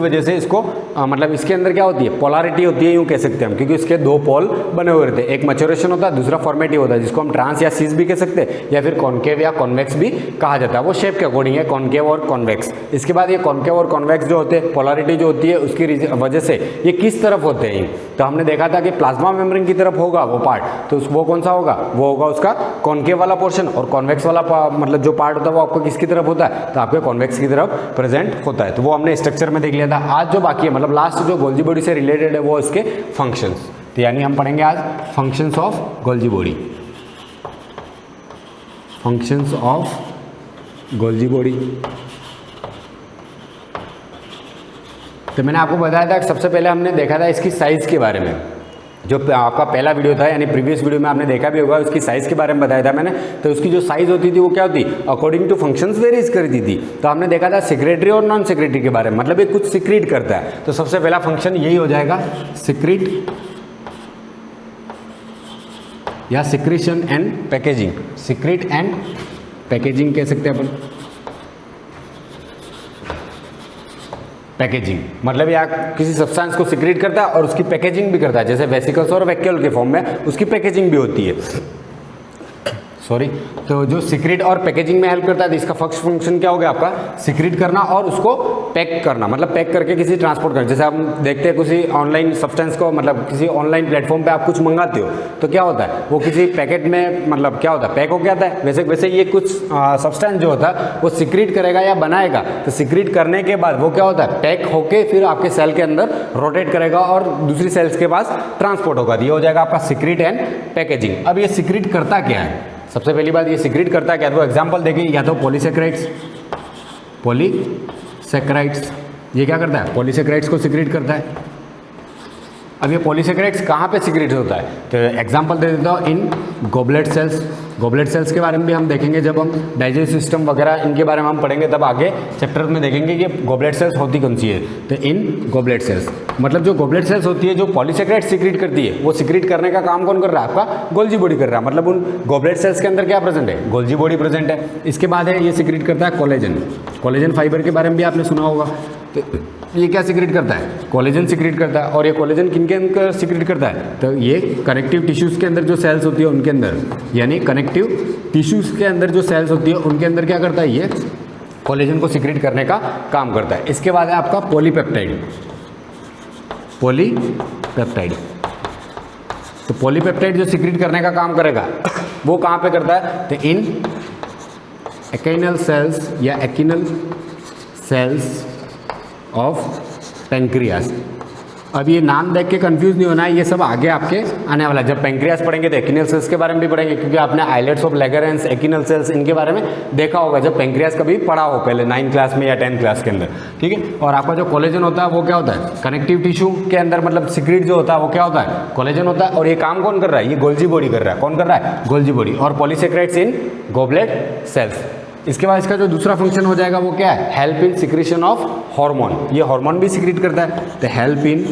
वजह से इसको मतलब इसके अंदर क्या होती है, पोलैरिटी होती है, यूँ कह सकते हैं हम, क्योंकि इसके 2 पोल बने हुए रहते हैं। एक मैच्योरेशन होता है, दूसरा फॉर्मेटिव होता है, जिसको हम ट्रांस या सीस भी कह सकते हैं, या फिर कॉन्केव या कॉन्वेक्स भी कहा जाता है। वो शेप के अकॉर्डिंग है, कॉन्केव और कॉन्वेक्स। इसके बाद ये कॉन्केव और कॉन्वेक्स जो होते हैं, पोलैरिटी जो होती है उसकी वजह से ये किस तरफ होते हैं। तो हमने देखा था कि प्लाज्मा मेम्ब्रेन की तरफ होगा वो पार्ट, तो वो कौन सा होगा, वो होगा उसका कॉन्केव वाला पोर्शन, और कॉन्वेक्स वाला मतलब जो पार्ट होता है वो आपको किसकी तरफ होता है, तो आपके कॉन्वेक्स की तरफ प्रेजेंट होता है। तो वो हमने स्ट्रक्चर में देख लिया था। आज जो बाकी है, मतलब लास्ट जो गोल्जी बॉडी से रिलेटेड है, वो इसके फंक्शंस। तो यानी हम पढ़ेंगे आज functions of Golgi body, functions of Golgi body. तो मैंने आपको बताया था कि सबसे पहले हमने देखा था इसकी साइज़ के बारे में, जो आपका पहला वीडियो था, यानी प्रीवियस वीडियो में आपने देखा भी होगा, उसकी साइज़ के बारे में बताया था मैंने। तो उसकी जो साइज़ होती थी वो क्या होती, अकॉर्डिंग टू फंक्शंस वेरीज करती थी। तो हमने देखा था सिक्रेटरी और नॉन सिक्रेटरी के बारे में, मतलब ये कुछ सिक्रीट करता है। तो सबसे पहला फंक्शन यही हो जाएगा, सिक्रीट या secretion and packaging. Secrete and packaging कह सकते हैं अपन। पैकेजिंग मतलब या किसी सब्सटेंस को सिक्रीट करता है और उसकी पैकेजिंग भी करता है, जैसे वेसिकल्स और वैक्यूल के फॉर्म में उसकी पैकेजिंग भी होती है। तो जो सिक्रीट और पैकेजिंग में हेल्प करता है, तो इसका फर्स्ट फंक्शन क्या हो गया आपका, सिक्रीट करना और उसको पैक करना, मतलब पैक करके किसी ट्रांसपोर्ट करना। जैसे हम देखते हैं किसी ऑनलाइन सब्सटेंस को, मतलब किसी ऑनलाइन प्लेटफॉर्म पे आप कुछ मंगाते हो तो क्या होता है, वो किसी पैकेट में मतलब क्या होता है, पैक होके आता है। वैसे ये कुछ सब्सटेंस जो होता है वो सिक्रीट करेगा या बनाएगा, तो सिक्रीट करने के बाद वो क्या होता है, पैक होके फिर आपके सेल के अंदर रोटेट करेगा और दूसरी सेल्स के पास ट्रांसपोर्ट होगा। ये हो जाएगा आपका सिक्रीट एंड पैकेजिंग। अब ये सिक्रीट करता क्या है, सबसे पहली बात ये सिक्रीट करता है क्या, तो एग्जांपल देखिए, या तो पॉलीसेक्राइड्स ये क्या करता है, पॉलीसेक्राइड्स को सिक्रीट करता है। अब ये पॉलीसेकेराइड्स कहाँ पे सीक्रेट होता है, तो एग्जांपल दे देता हूँ, इन गोबलेट सेल्स। गोबलेट सेल्स के बारे में भी हम देखेंगे जब हम डाइजेस्टिव सिस्टम वगैरह इनके बारे में हम पढ़ेंगे, तब आगे चैप्टर में देखेंगे कि गोबलेट सेल्स होती कौन सी है। तो इन गोबलेट सेल्स मतलब जो गोबलेट सेल्स होती है, जो पॉलीसेकेराइड सीक्रेट करती है, वो सीक्रेट करने का काम कौन कर रहा है, आपका गोल्जी बॉडी कर रहा है। मतलब उन गोबलेट सेल्स के अंदर क्या प्रेजेंट है, गोल्जी बॉडी प्रेजेंट है। इसके बाद है ये सीक्रेट करता है कोलेजन। कोलेजन फाइबर के बारे में भी आपने सुना होगा। तो ये क्या सीक्रेट करता है, कोलेजन सीक्रेट करता है। और ये कोलेजन किन के अंदर सीक्रेट करता है, तो ये कनेक्टिव टिश्यूज़ के अंदर जो सेल्स होती है उनके अंदर, यानी कनेक्टिव टिश्यूज़ के अंदर जो सेल्स होती है उनके अंदर क्या करता है, ये कोलेजन को सीक्रेट करने का काम करता है। इसके बाद है आपका पॉलीपेप्टाइड। पॉलीपेप्टाइड, तो पॉलीपेप्टाइड जो सीक्रेट करने का काम करेगा वो कहाँ पे करता है, तो इन एकिनल सेल्स या एकिनल सेल्स ऑफ पेंक्रियास। अब ये नाम देख के कंफ्यूज नहीं होना है, ये सब आगे आपके आने वाला है। जब पेंक्रियास पढ़ेंगे तो एकिनल सेल्स के बारे में भी पढ़ेंगे, क्योंकि आपने आइलेट्स ऑफ लैगरेंस, एकिनल सेल्स, इनके बारे में देखा होगा जब पेंक्रियास कभी पढ़ा हो पहले 9th क्लास में या 10th क्लास के अंदर, ठीक है। और आपका जो कोलेजन होता है वो क्या होता है, कनेक्टिव टिश्यू के अंदर मतलब सीक्रेट जो होता है वो क्या होता है, कोलेजन होता है। और ये काम कौन कर रहा है, ये गोल्जी बॉडी कर रहा है। कौन कर रहा है, गोल्जी बॉडी। और पॉलीसेकेराइड्स इन गोबलेट सेल्स। इसके बाद इसका जो दूसरा फंक्शन हो जाएगा वो क्या है, help in secretion of hormone. ये हार्मोन भी सीक्रेट करता है, तो help in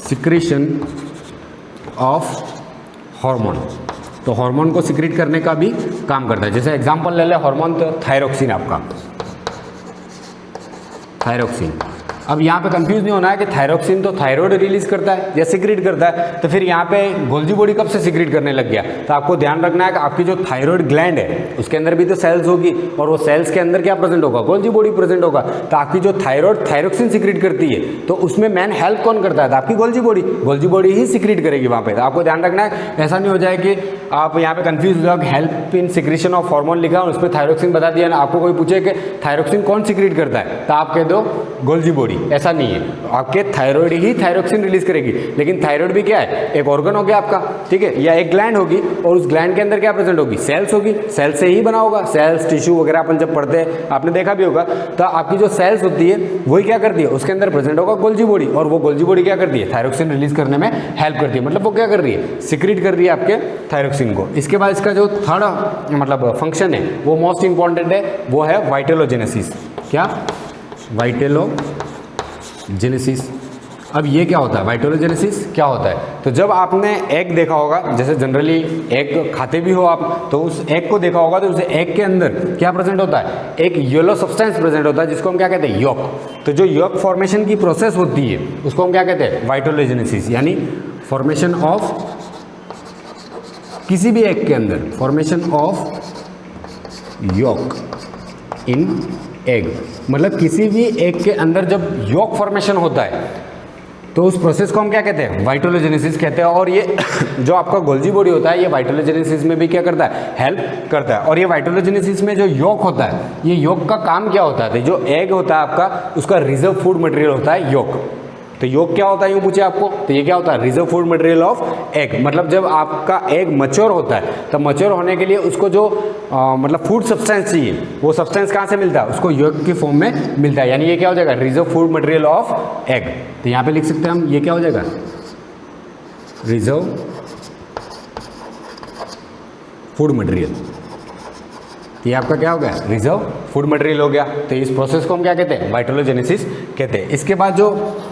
secretion of hormone. तो हार्मोन को सीक्रेट करने का भी काम करता है। जैसे एग्जांपल ले ले हार्मोन, तो थायरोक्सिन, आपका थायरोक्सिन। अब यहाँ पे कंफ्यूज नहीं होना है कि थायरोक्सिन तो थायराइड रिलीज करता है या सीक्रेट करता है, तो फिर यहाँ पे गोल्जी बॉडी कब से सीक्रेट करने लग गया। तो आपको ध्यान रखना है कि आपकी जो थायराइड ग्लैंड है उसके अंदर भी तो सेल्स होगी, और वो सेल्स के अंदर क्या प्रेजेंट होगा, गोल्जी बॉडी प्रेजेंट होगा। तो आपकी जो थायराइड थायरोक्सिन सीक्रेट करती है, तो उसमें मेन हेल्प कौन करता है, तो आपकी गोल्जी बॉडी ही सीक्रेट करेगी वहाँ पे। तो आपको ध्यान रखना है, ऐसा नहीं हो जाए कि आप यहाँ पे कंफ्यूज हो जाओ, help in secretion of hormone लिखा और उसमें थायरोक्सिन बता दिया ना, आपको कोई पूछे कि थायरोक्सिन कौन सीक्रेट करता है, तो आप कह दो गोल्जी बॉडी। ऐसा नहीं है, आपके थायराइड ही थायरोक्सिन रिलीज करेगी। लेकिन थायराइड भी क्या है, एक ऑर्गन हो गया आपका, ठीक है, या एक ग्लैंड होगी, और उस ग्लैंड के अंदर क्या प्रेजेंट होगी, सेल्स होगी। सेल्स से ही बना होगा, सेल्स टिश्यू वगैरह अपन जब पढ़ते हैं आपने देखा भी होगा। तो आपकी जो सेल्स होती है वही क्या करती है, उसके अंदर प्रेजेंट होगा गोल्जी बॉडी, और वो गोल्जी बॉडी क्या करती है, थायरोक्सिन रिलीज करने में हेल्प करती है। मतलब वो क्या कर रही है, सीक्रेट कर रही है आपके थायरोक्सिन को। इसके बाद इसका जो थर्ड मतलब फंक्शन है वो मोस्ट इंपॉर्टेंट है, वो है वाइटेलोजेनेसिस। क्या, वाइटेलोजेनेसिस। अब ये क्या होता है, वाइटेलोजेनेसिस क्या होता है, तो जब आपने एग देखा होगा, जैसे जनरली एग खाते भी हो आप, तो उस एग को देखा होगा, तो उस एग के अंदर क्या प्रेजेंट होता है, एक येलो सब्सटेंस प्रेजेंट होता है जिसको हम क्या कहते हैं, यॉक। तो जो यॉक फॉर्मेशन की प्रोसेस होती है उसको हम क्या कहते हैं, वाइटेलोजेनेसिस, यानी फॉर्मेशन ऑफ किसी भी एग के अंदर, formation of York in egg. मतलब किसी भी एग के अंदर जब यॉक फॉर्मेशन होता है तो उस प्रोसेस को हम क्या कहते हैं, वाइटेलोजेनेसिस कहते हैं। और ये जो आपका गोल्जी बॉडी होता है ये वाइटेलोजेनेसिस में भी क्या करता है, हेल्प करता है। और ये वाइटेलोजेनेसिस में जो यॉक होता है, ये यॉक का काम क्या होता है, जो एग होता है आपका, उसका रिजर्व फूड मटेरियल होता है यॉक। तो योग क्या होता है यूँ पूछे आपको, तो ये क्या होता है, reserve food material of egg. मतलब जब आपका एग मैच्योर होता है तो मैच्योर होने के लिए उसको जो मतलब फूड सब्सटेंस चाहिए, वो सब्सटेंस कहाँ से मिलता है, उसको योग की फॉर्म में मिलता है। यानी ये क्या हो जाएगा, reserve food material of egg. तो यहाँ पे लिख सकते हैं हम, ये क्या हो जाएगा, रिजर्व फूड मटेरियल। ये आपका क्या हो गया, रिजर्व फूड मटेरियल हो गया। तो इस प्रोसेस को हम क्या कहते हैं, वाइटेलोजेनेसिस कहते हैं। इसके बाद जो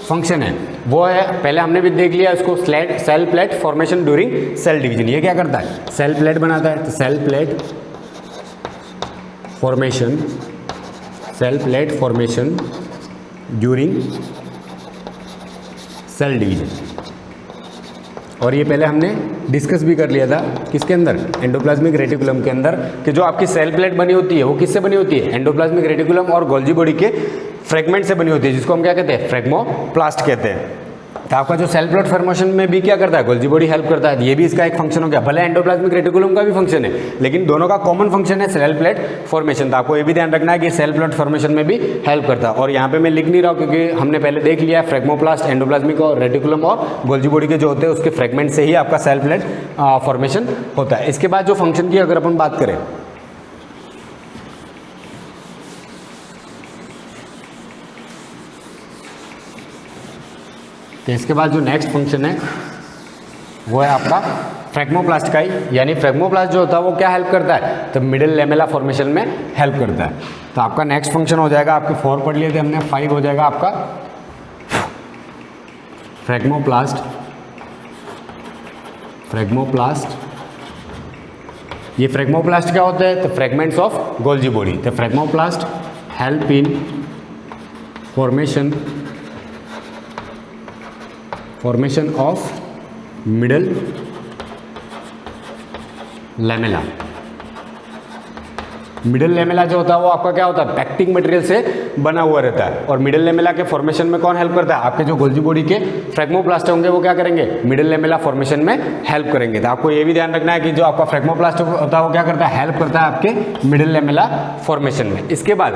फंक्शन है वो है, पहले हमने भी देख लिया इसको, cell plate formation during cell division. ये क्या करता है, सेल प्लेट बनाता है। तो cell plate formation during cell division. और ये पहले हमने डिस्कस भी कर लिया था, किसके अंदर, एंडोप्लाज्मिक रेटिकुलम के अंदर, कि जो आपकी सेल प्लेट बनी होती है वो किससे बनी होती है, एंडोप्लाज्मिक रेटिकुलम और गोल्जी बॉडी के फ्रेगमेंट से बनी होती है, जिसको हम क्या कहते हैं, फ्रेगमोप्लास्ट कहते हैं। तो आपका जो सेल प्लेट फॉर्मेशन में भी क्या करता है, गोल्जी बॉडी हेल्प करता है। ये भी इसका एक फंक्शन हो गया। भले एंडोप्लाज्मिक रेटिकुलम का भी फंक्शन है, लेकिन दोनों का कॉमन फंक्शन है सेल प्लेट फॉर्मेशन। तो आपको ये भी ध्यान रखना है कि सेल प्लेट फॉर्मेशन में भी हेल्प करता है। और यहाँ पे मैं लिख नहीं रहा हूँ क्योंकि हमने पहले देख लिया है, फ्रेगमोप्लास्ट, एंडोप्लाज्मिक और रेटिकुलम और गोल्जी बॉडी के जो होते हैं उसके फ्रेगमेंट से ही आपका सेल प्लेट फॉर्मेशन होता है। इसके बाद जो फंक्शन की अगर अपन बात करें, तो इसके बाद जो नेक्स्ट फंक्शन है वो है आपका फ्रेगमोप्लास्ट का ही, यानी फ्रेगमोप्लास्ट जो होता है वो क्या हेल्प करता है, तो मिडिल लेमेला फॉर्मेशन में हेल्प करता है। तो आपका नेक्स्ट फंक्शन हो जाएगा, आपके 4 पढ़ लिए थे हमने, 5 हो जाएगा आपका फ्रेगमोप्लास्ट। ये फ्रेगमोप्लास्ट क्या होता है, तो फ्रेगमेंट्स ऑफ गोल्जी बॉडी। तो phragmoplast help in formation of middle lamella. Middle lamella जो होता है वो आपका क्या होता है, पैक्टिंग मटेरियल से बना हुआ रहता है। और मिडल लेमेला के फॉर्मेशन में कौन हेल्प करता है, आपके जो गोल्जी बॉडी के फ्रेगमोप्लास्ट होंगे वो क्या करेंगे, मिडल लेमेला फॉर्मेशन में हेल्प करेंगे। तो आपको ये भी ध्यान रखना है कि जो आपका फ्रेगमोप्लास्ट होता है वो क्या करता है, हेल्प करता है आपके मिडल लेमेला फॉर्मेशन में। इसके बाद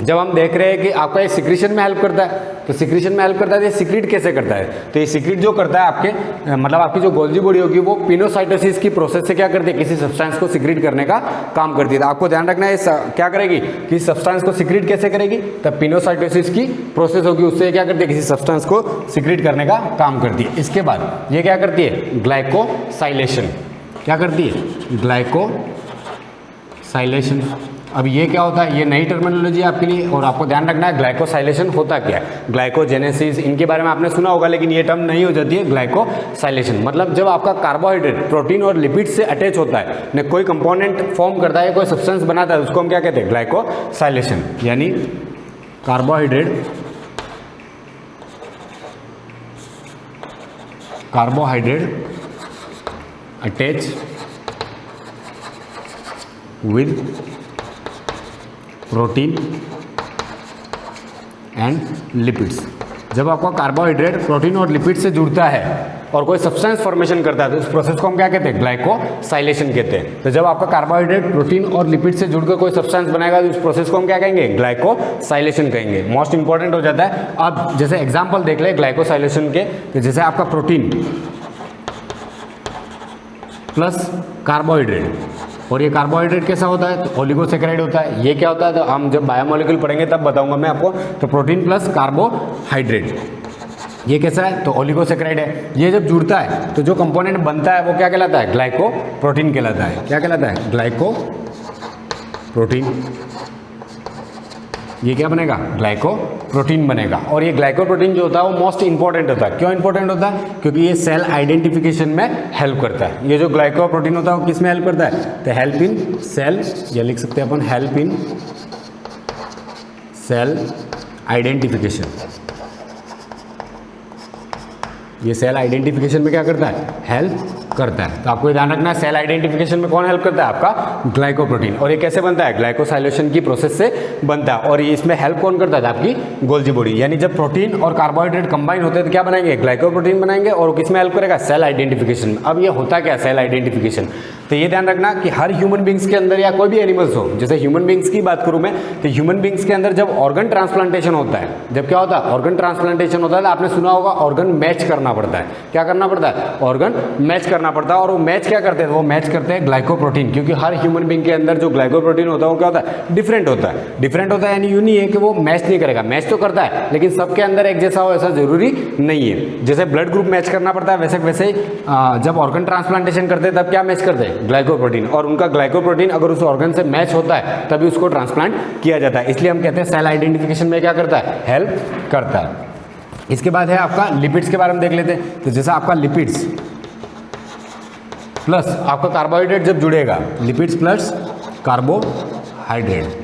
जब हम देख रहे हैं कि आपका ये सिक्रीशन में हेल्प करता है, तो सिक्रीशन में हेल्प करता है, तो ये सिक्रीट कैसे करता है, तो ये सिक्रीट जो करता है आपके मतलब आपकी जो गोल्जी बॉडी होगी वो पिनोसाइटोसिस की प्रोसेस से क्या करती है, किसी सब्सटेंस को सिक्रीट करने का काम करती है। तो आपको ध्यान रखना है क्या करेगी, किसी सब्सटेंस को सिक्रीट कैसे करेगी, तब पिनोसाइटोसिस की प्रोसेस होगी, उससे क्या करती है, किसी सब्सटेंस को सिक्रीट करने का काम करती है। इसके बाद ये क्या करती है, ग्लाइकोसाइलेशन। क्या करती है, ग्लाइकोसाइलेशन। अब ये क्या होता है, ये नई टर्मिनोलॉजी है आपके लिए, और आपको ध्यान रखना है ग्लाइकोसाइलेशन होता क्या है। ग्लाइकोजेनेसिस इनके बारे में आपने सुना होगा, लेकिन ये टर्म नहीं हो जाती है ग्लाइकोसाइलेशन। मतलब जब आपका कार्बोहाइड्रेट प्रोटीन और लिपिड से अटैच होता है, न कोई कंपोनेंट फॉर्म करता है, कोई सब्सटेंस बनाता है, उसको हम क्या कहते हैं, ग्लाइकोसाइलेशन। यानी carbohydrate attach with protein and lipids. जब आपका कार्बोहाइड्रेट प्रोटीन और लिपिड से जुड़ता है और कोई सब्सटेंस फॉर्मेशन करता है, तो उस प्रोसेस को हम क्या कहते हैं, ग्लाइकोसाइलेशन कहते हैं। तो जब आपका कार्बोहाइड्रेट प्रोटीन और लिपिड से जुड़कर कोई सब्सटेंस बनाएगा, तो उस प्रोसेस को हम क्या कहेंगे, ग्लाइकोसाइलेशन कहेंगे। मोस्ट इंपॉर्टेंट हो जाता है। अब जैसे एग्जाम्पल देख ले ग्लाइकोसाइलेशन के, तो जैसे आपका प्रोटीन प्लस कार्बोहाइड्रेट, और ये कार्बोहाइड्रेट कैसा होता है, तो ओलिगोसेकेराइड होता है। ये क्या होता है, तो हम जब बायोमोलिक्यूल पढ़ेंगे तब बताऊंगा मैं आपको। तो प्रोटीन प्लस कार्बोहाइड्रेट ये कैसा है, तो ओलिगोसेकेराइड है। ये जब जुड़ता है तो जो कंपोनेंट बनता है वो क्या कहलाता है, ग्लाइकोप्रोटीन कहलाता है। क्या कहलाता है, ग्लाइकोप्रोटीन। ये क्या बनेगा, ग्लाइकोप्रोटीन बनेगा। और ये ग्लाइकोप्रोटीन जो होता है वो मोस्ट इंपॉर्टेंट होता है। क्यों इंपॉर्टेंट होता है, क्योंकि ये सेल आइडेंटिफिकेशन में हेल्प करता है। ये जो ग्लाइकोप्रोटीन होता है वो किस में हेल्प करता है, तो हेल्प इन सेल, या लिख सकते हैं अपन हेल्प इन सेल आइडेंटिफिकेशन। ये सेल आइडेंटिफिकेशन में क्या करता है, हेल्प करता है। तो आपको ध्यान रखना है, सेल आइडेंटिफिकेशन में कौन हेल्प करता है, आपका ग्लाइकोप्रोटीन। और ये कैसे बनता है, ग्लाइकोसाइलेशन की प्रोसेस से बनता है। और ये इसमें हेल्प कौन करता है, आपकी गोल्जी बॉडी। यानी जब प्रोटीन और कार्बोहाइड्रेट कंबाइन होते हैं तो क्या बनाएंगे, ग्लाइकोप्रोटीन बनाएंगे। और किसमें हेल्प करेगा, सेल आइडेंटिफिकेशन में। अब ये होता क्या, सेल आइडेंटिफिकेशन, तो ये ध्यान रखना कि हर ह्यूमन बींग्स के अंदर या कोई भी एनिमल्स हो, जैसे ह्यूमन बींग्स की बात करूं मैं, तो ह्यूमन बींग्स के अंदर जब ऑर्गन ट्रांसप्लांटेशन होता है, जब क्या होता है, ऑर्गन ट्रांसप्लांटेशन होता है, तो आपने सुना होगा ऑर्गन मैच करना पड़ता है। क्या करना पड़ता है, ऑर्गन मैच करना पड़ता है। और वो मैच क्या करते हैं, वो मैच करते हैं ग्लाइकोप्रोटीन। क्योंकि हर ह्यूमन बींग के अंदर जो ग्लाइकोप्रोटीन होता है वो क्या होता है, डिफरेंट होता है। डिफरेंट होता है यानी यूं नहीं है कि वो मैच नहीं करेगा, मैच तो करता है, लेकिन सबके अंदर एक जैसा हो ऐसा जरूरी नहीं है। जैसे ब्लड ग्रुप मैच करना पड़ता है, वैसे ही जब ऑर्गन ट्रांसप्लांटेशन करते हैं तब क्या मैच करते हैं, ग्लाइकोप्रोटीन। और उनका ग्लाइकोप्रोटीन अगर उस ऑर्गन से मैच होता है तभी उसको ट्रांसप्लांट किया जाता है। इसलिए हम कहते हैं सेल आइडेंटिफिकेशन में क्या करता है, हेल्प करता है। इसके बाद है आपका लिपिड्स के बारे में देख लेते हैं। तो जैसा आपका लिपिड्स प्लस आपका कार्बोहाइड्रेट जब जुड़ेगा, लिपिड्स प्लस कार्बोहाइड्रेट,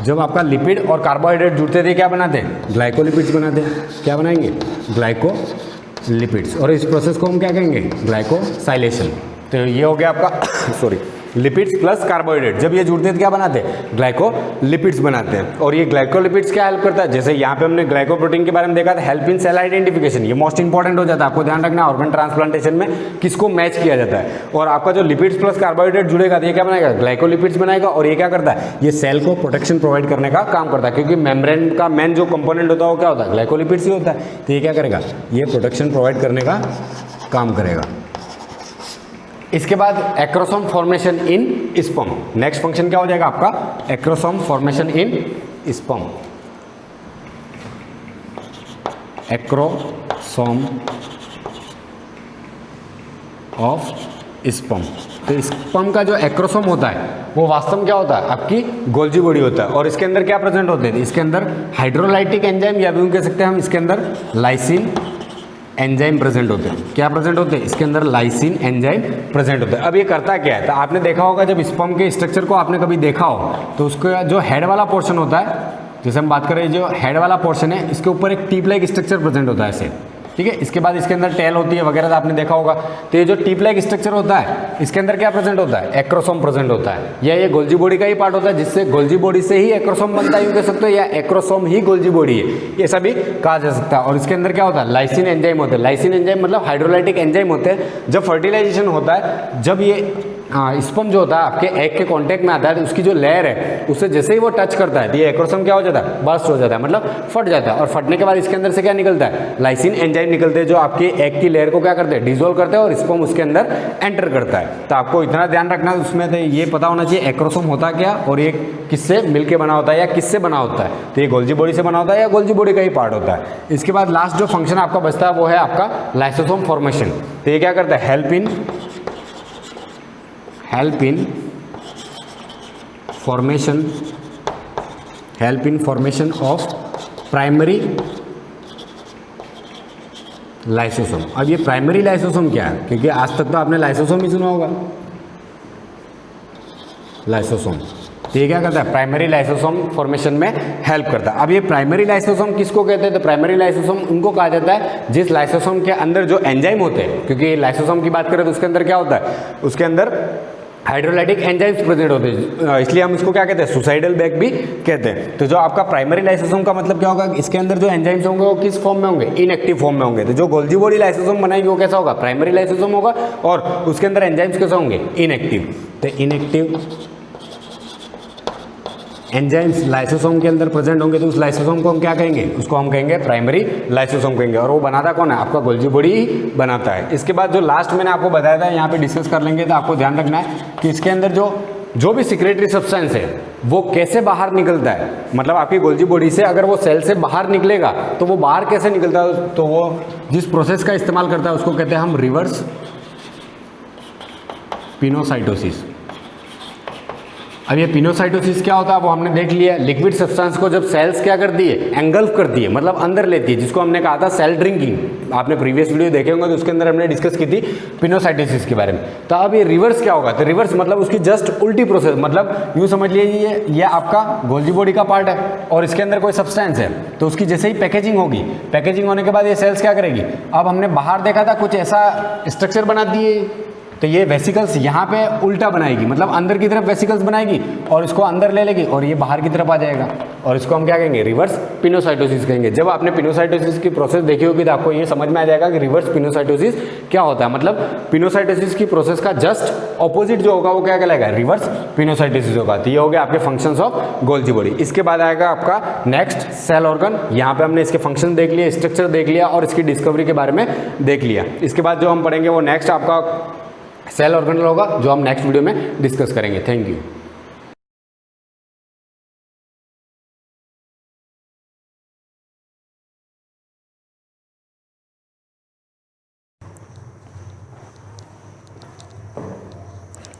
जब आपका लिपिड और कार्बोहाइड्रेट जुड़ते थे क्या बनाते हैं, ग्लाइकोलिपिड्स बनाते हैं। क्या बनाएंगे, ग्लाइकोलिपिड्स। और इस प्रोसेस को हम क्या कहेंगे, ग्लाइकोसाइलेशन। तो ये हो गया आपका सॉरी लिपिड्स प्लस कार्बोहाइड्रेट, जब ये जुड़ते हैं तो क्या बनाते हैं, ग्लाइकोलिपिड्स बनाते हैं। और ये ग्लाइकोलिपिड्स क्या हेल्प करता है, जैसे यहाँ पे हमने ग्लाइकोप्रोटीन के बारे में देखा था, हेल्प इन सेल आइडेंटिफिकेशन। ये मोस्ट इंपॉर्टेंट हो जाता है, आपको ध्यान रखना है ऑर्गन ट्रांसप्लांटेशन में किसको मैच किया जाता है। और आपका जो लिपिड्स प्लस कार्बोहाइड्रेट जुड़ेगा तो ये क्या बनाएगा, ग्लाइकोलिपिड्स बनाएगा। और ये क्या करता है, ये सेल को प्रोटेक्शन प्रोवाइड करने का काम करता है। क्योंकि मेम्ब्रेन का मेन जो कंपोनेंट होता है वो क्या होता है, ग्लाइकोलिपिड्स ही होता है। तो ये क्या करेगा, ये प्रोटेक्शन प्रोवाइड करने का काम करेगा। इसके बाद एक्रोसोम फॉर्मेशन इन स्पर्म। नेक्स्ट फंक्शन क्या हो जाएगा आपका, acrosome formation in sperm. Acrosome of sperm. तो स्पर्म का जो एक्रोसोम होता है वो वास्तव में क्या होता है, आपकी गोल्जी बॉडी होता है। और इसके अंदर क्या प्रेजेंट होते हैं, इसके अंदर हाइड्रोलाइटिक एंजाइम या भी कह सकते हैं हम, इसके अंदर लाइसिन एंजाइम प्रेजेंट होते हैं। क्या प्रेजेंट होते हैं, इसके अंदर लाइसिन एंजाइम प्रेजेंट होते हैं। अब ये करता क्या है, तो आपने देखा होगा जब स्पर्म के स्ट्रक्चर को आपने कभी देखा हो तो उसका जो हेड वाला पोर्शन होता है, जैसे हम बात करें जो हेड वाला पोर्शन है, इसके ऊपर एक टीप लाइक स्ट्रक्चर प्रेजेंट होता है ऐसे, ठीक है। इसके बाद इसके अंदर टेल होती है वगैरह, आपने देखा होगा। तो ये जो टीप लाइक स्ट्रक्चर होता है इसके अंदर क्या प्रेजेंट होता है, एक्रोसोम प्रेजेंट होता है। या ये गोल्जी बॉडी का ही पार्ट होता है, जिससे गोल्जी बॉडी से ही एक्रोसोम बनता है यूं कह सकते हो, या एक्रोसोम ही गोल्जी बॉडी है, ये सभी कहा जा सकता है। और इसके अंदर क्या होता है, लाइसिन एंजाइम होते हैं। लाइसिन एंजाइम मतलब हाइड्रोलाइटिक एंजाइम होते हैं। जब फर्टिलाइजेशन होता है, जब ये स्पर्म जो होता है आपके एग के कांटेक्ट में आता है, तो उसकी जो लेयर है उससे जैसे ही वो टच करता है तो ये एक्रोसोम क्या हो जाता है, बर्स्ट हो जाता है, मतलब फट जाता है। और फटने के बाद इसके अंदर से क्या निकलता है, लाइसिन एंजाइम निकलते हैं, जो आपके एग की लेयर को क्या करते हैं, डिसॉल्व करते हैं और स्पर्म उसके अंदर एंटर करता है। तो आपको इतना ध्यान रखना है उसमें, तो ये पता होना चाहिए एक्रोसोम होता क्या और ये किससे मिलके बना होता है या किससे बना होता है। तो ये गोल्जी बॉडी से बना होता है या गोल्जी बॉडी का ही पार्ट होता है। इसके बाद लास्ट जो फंक्शन आपका बचता है वो है आपका लाइसोसोम फॉर्मेशन। तो ये क्या करता है, help in formation of primary lysosome. अब ये प्राइमरी लाइसोसोम क्या है, क्योंकि आज तक तो आपने लाइसोसोम ही सुना होगा, लाइसोसोम। तो ये क्या करता है, प्राइमरी लाइसोसोम फॉर्मेशन में हेल्प करता है। अब ये प्राइमरी लाइसोसोम किसको कहते हैं, तो प्राइमरी लाइसोसोम उनको कहा जाता है जिस लाइसोसोम के अंदर जो एंजाइम होते हैं, क्योंकि लाइसोसोम की बात करें तो उसके अंदर क्या होता है, उसके अंदर हाइड्रोलाइटिक एंजाइम्स प्रेजेंट होते हैं, इसलिए हम इसको क्या कहते हैं, सुसाइडल बैग भी कहते हैं। तो जो आपका प्राइमरी लाइसोसोम का मतलब क्या होगा, इसके अंदर जो एंजाइम्स होंगे वो किस फॉर्म में होंगे, इनएक्टिव फॉर्म में होंगे। तो जो गोल्जी बॉडी लाइसोसोम बनाएगी वो कैसा होगा, प्राइमरी लाइसोसोम होगा, और उसके अंदर एंजाइम्स कैसे होंगे, इनएक्टिव। तो इनएक्टिव एंजाइम्स लाइसोसोम के अंदर प्रेजेंट होंगे, तो उस लाइसोसोम को हम क्या कहेंगे, उसको हम कहेंगे प्राइमरी लाइसोसोम कहेंगे। और वो बनाता कौन है, आपका गोल्जी बॉडी ही बनाता है। इसके बाद जो लास्ट मैंने आपको बताया था, यहाँ पे डिस्कस कर लेंगे। तो आपको ध्यान रखना है कि इसके अंदर जो भी सिक्रेटरी सब्सटेंस है वो कैसे बाहर निकलता है, मतलब आपकी गोल्जी बॉडी से अगर वो सेल से बाहर निकलेगा तो वो बाहर कैसे निकलता है, तो वो जिस प्रोसेस का इस्तेमाल करता है उसको कहते हैं हम रिवर्स पिनोसाइटोसिस। अब ये पिनोसाइटोसिस क्या होता है वो हमने देख लिया। लिक्विड सब्सटेंस को जब सेल्स क्या करती है, एंगल्फ करती है, मतलब अंदर लेती है, जिसको हमने कहा था सेल ड्रिंकिंग। आपने प्रीवियस वीडियो देखे होंगे तो उसके अंदर हमने डिस्कस की थी पिनोसाइटोसिस के बारे में। तो अब ये रिवर्स क्या होगा, तो रिवर्स मतलब उसकी जस्ट उल्टी प्रोसेस, मतलब यूँ समझ लीजिए ये आपका गोल्जी बॉडी का पार्ट है और इसके अंदर कोई सब्सटेंस है, तो उसकी जैसे ही पैकेजिंग होगी, पैकेजिंग होने के बाद ये सेल्स क्या करेगी, अब हमने बाहर देखा था कुछ ऐसा स्ट्रक्चर बना दिए, तो ये वेसिकल्स यहाँ पे उल्टा बनाएगी, मतलब अंदर की तरफ वेसिकल्स बनाएगी और इसको अंदर ले लेगी और ये बाहर की तरफ आ जाएगा, और इसको हम क्या कहेंगे, रिवर्स पिनोसाइटोसिस कहेंगे। जब आपने पिनोसाइटोसिस की प्रोसेस देखी होगी तो आपको ये समझ में आ जाएगा कि रिवर्स पिनोसाइटोसिस क्या होता है। मतलब पिनोसाइटोसिस की प्रोसेस का जस्ट ऑपोजिट जो होगा वो क्या कहलाएगा, रिवर्स पिनोसाइटोसिस होगा। तो ये हो गया आपके फंक्शंस ऑफ गोल्जी बॉडी। इसके बाद आएगा आपका नेक्स्ट सेल ऑर्गन। यहाँ पे हमने इसके फंक्शन देख लिए, स्ट्रक्चर देख लिया और इसकी डिस्कवरी के बारे में देख लिया। इसके बाद जो हम पढ़ेंगे वो नेक्स्ट आपका सेल ऑर्गेनल होगा, जो हम नेक्स्ट वीडियो में डिस्कस करेंगे। Thank you.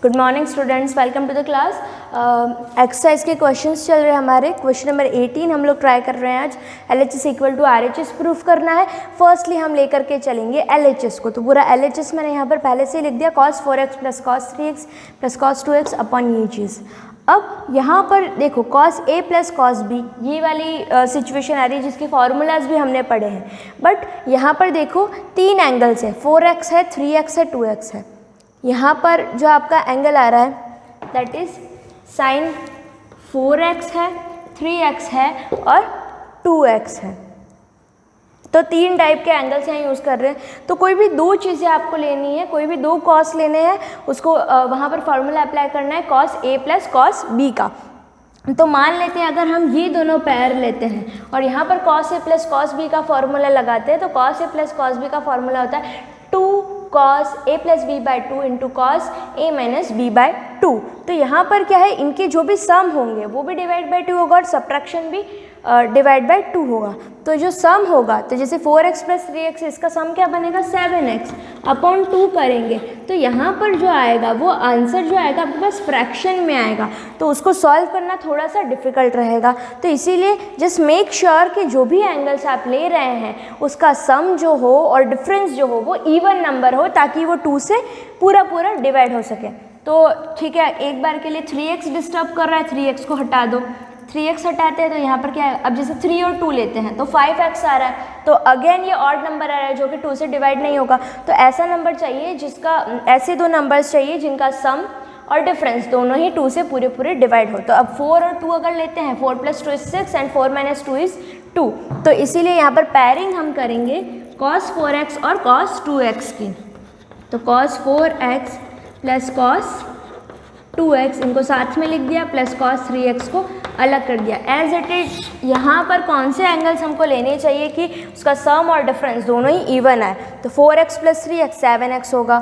Good morning students, welcome to the class. Exercise के क्वेश्चंस चल रहे हैं हमारे। क्वेश्चन नंबर 18 हम लोग ट्राई कर रहे हैं आज। LHS equal to RHS proof करना है। फर्स्टली हम लेकर के चलेंगे LHS को, तो पूरा LHS मैंने यहाँ पर पहले से लिख दिया, cos 4x plus cos 3x plus cos 2x upon ये चीज़। अब यहाँ पर देखो cos A plus cos B, ये वाली सिचुएशन आ रही है जिसके फार्मूलाज भी हमने पढ़े हैं। बट यहाँ पर देखो 3 एंगल्स है, 4x है, 3x है, 2x है। यहाँ पर जो आपका एंगल आ रहा है दैट इज़ साइन 4x है, 3x है और 2x है। तो 3 टाइप के एंगल्स यहाँ यूज़ कर रहे हैं। तो कोई भी 2 चीज़ें आपको लेनी है, कोई भी 2 कॉस लेने हैं, उसको वहाँ पर फार्मूला अप्लाई करना है cos A plus cos B का। तो मान लेते हैं अगर हम ये दोनों पैर लेते हैं और यहाँ पर cos A plus cos B का फार्मूला लगाते हैं, तो cos A plus cos B का फार्मूला होता है 2 cos A plus B by 2 into cos A minus B by 2। तो यहाँ पर क्या है, इनके जो भी सम होंगे वो भी डिवाइड बाई 2 होगा और सब्ट्रैक्शन भी डिवाइड बाई 2 होगा। तो जो सम होगा, तो जैसे 4x प्लस 3x, इसका सम क्या बनेगा 7x अपॉन 2 करेंगे, तो यहाँ पर जो आएगा वो आंसर जो आएगा आपके पास फ्रैक्शन में आएगा, तो उसको सॉल्व करना थोड़ा सा डिफ़िकल्ट रहेगा। तो इसीलिए जस्ट मेक श्योर कि जो भी एंगल्स आप ले रहे हैं उसका सम जो हो और डिफरेंस जो हो वो इवन नंबर हो, ताकि वो 2 से पूरा डिवाइड हो सके। तो ठीक है, एक बार के लिए 3x डिस्टर्ब कर रहा है, 3x को हटा दो, 3x हटाते हैं तो यहाँ पर क्या है, अब जैसे 3 और 2 लेते हैं तो 5x आ रहा है, तो अगेन ये ऑड नंबर आ रहा है जो कि 2 से डिवाइड नहीं होगा। तो ऐसा नंबर चाहिए जिसका, ऐसे दो नंबर्स चाहिए जिनका सम और डिफरेंस दोनों ही 2 से पूरे डिवाइड हो। तो अब 4 और 2 अगर लेते हैं, 4 + 2 = 6 एंड 4 - 2 = 2, तो इसीलिए यहाँ पर पैरिंग हम करेंगे cos 4x और cos 2x की। तो cos 4x plus cos 2x इनको साथ में लिख दिया, प्लस cos 3x को अलग कर दिया। एज इट इज यहाँ पर कौन से एंगल्स हमको लेने चाहिए कि उसका सम और डिफरेंस दोनों ही इवन आए। तो 4x प्लस 3x 7x होगा,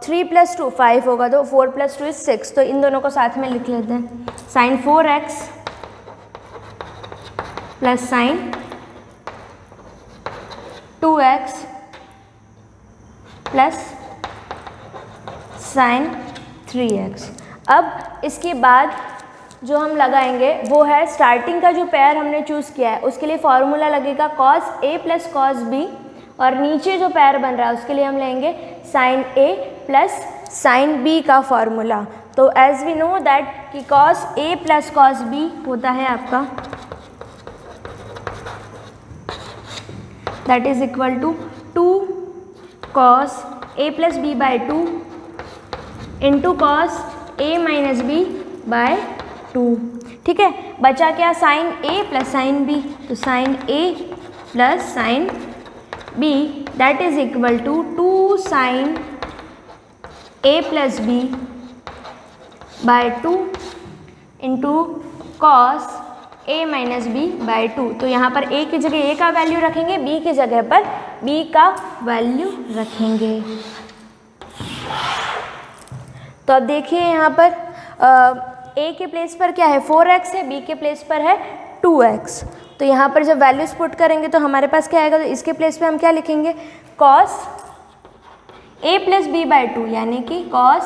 3 + 2 5 होगा, तो 4 + 2 = 6, तो इन दोनों को साथ में लिख लेते हैं। sin 4x plus sin 2x plus sin 3x। अब इसके बाद जो हम लगाएंगे वो है स्टार्टिंग का जो पेयर हमने चूज़ किया है उसके लिए फॉर्मूला लगेगा cos a plus cos b, और नीचे जो पेयर बन रहा है उसके लिए हम लेंगे sin a plus sin b का फॉर्मूला। तो एज वी नो दैट कि cos a plus cos b होता है आपका, that is equal to 2 cos a plus b by 2 into cos a minus b by 2। ठीक है, बचा क्या sin a plus sin b, तो sin a plus sin b that is equal to 2 sin a plus b by 2 into cos a minus b by 2। तो यहाँ पर a की जगह a का वैल्यू रखेंगे, b की जगह पर b का वैल्यू रखेंगे। तो अब देखिए यहाँ पर a के प्लेस पर क्या है 4x है, b के प्लेस पर है 2x। तो यहाँ पर जब वैल्यूज पुट करेंगे तो हमारे पास क्या आएगा, तो इसके प्लेस पे हम क्या लिखेंगे cos a plus b by 2, यानी कि cos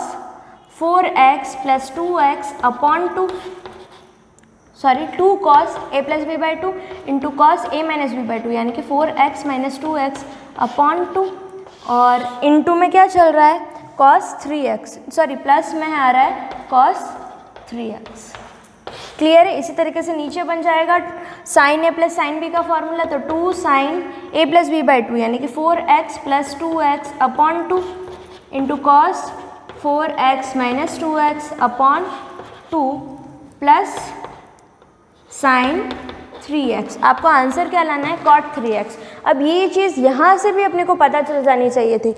4x plus 2x upon 2 cos a plus b by 2 into cos a minus b by 2, यानी कि 4x माइनस 2x अपॉन 2, और इंटू में क्या चल रहा है cos 3x, प्लस में आ रहा है cos 3x। क्लियर है। इसी तरीके से नीचे बन जाएगा sin a plus sin b का फॉर्मूला, तो 2 sin a plus b by 2, यानी कि 4x plus 2x upon 2 into cos 4x minus 2x upon 2 plus sin 3x। आपको आंसर क्या लाना है cot 3x। अब ये चीज़ यहाँ से भी अपने को पता चल जानी चाहिए थी।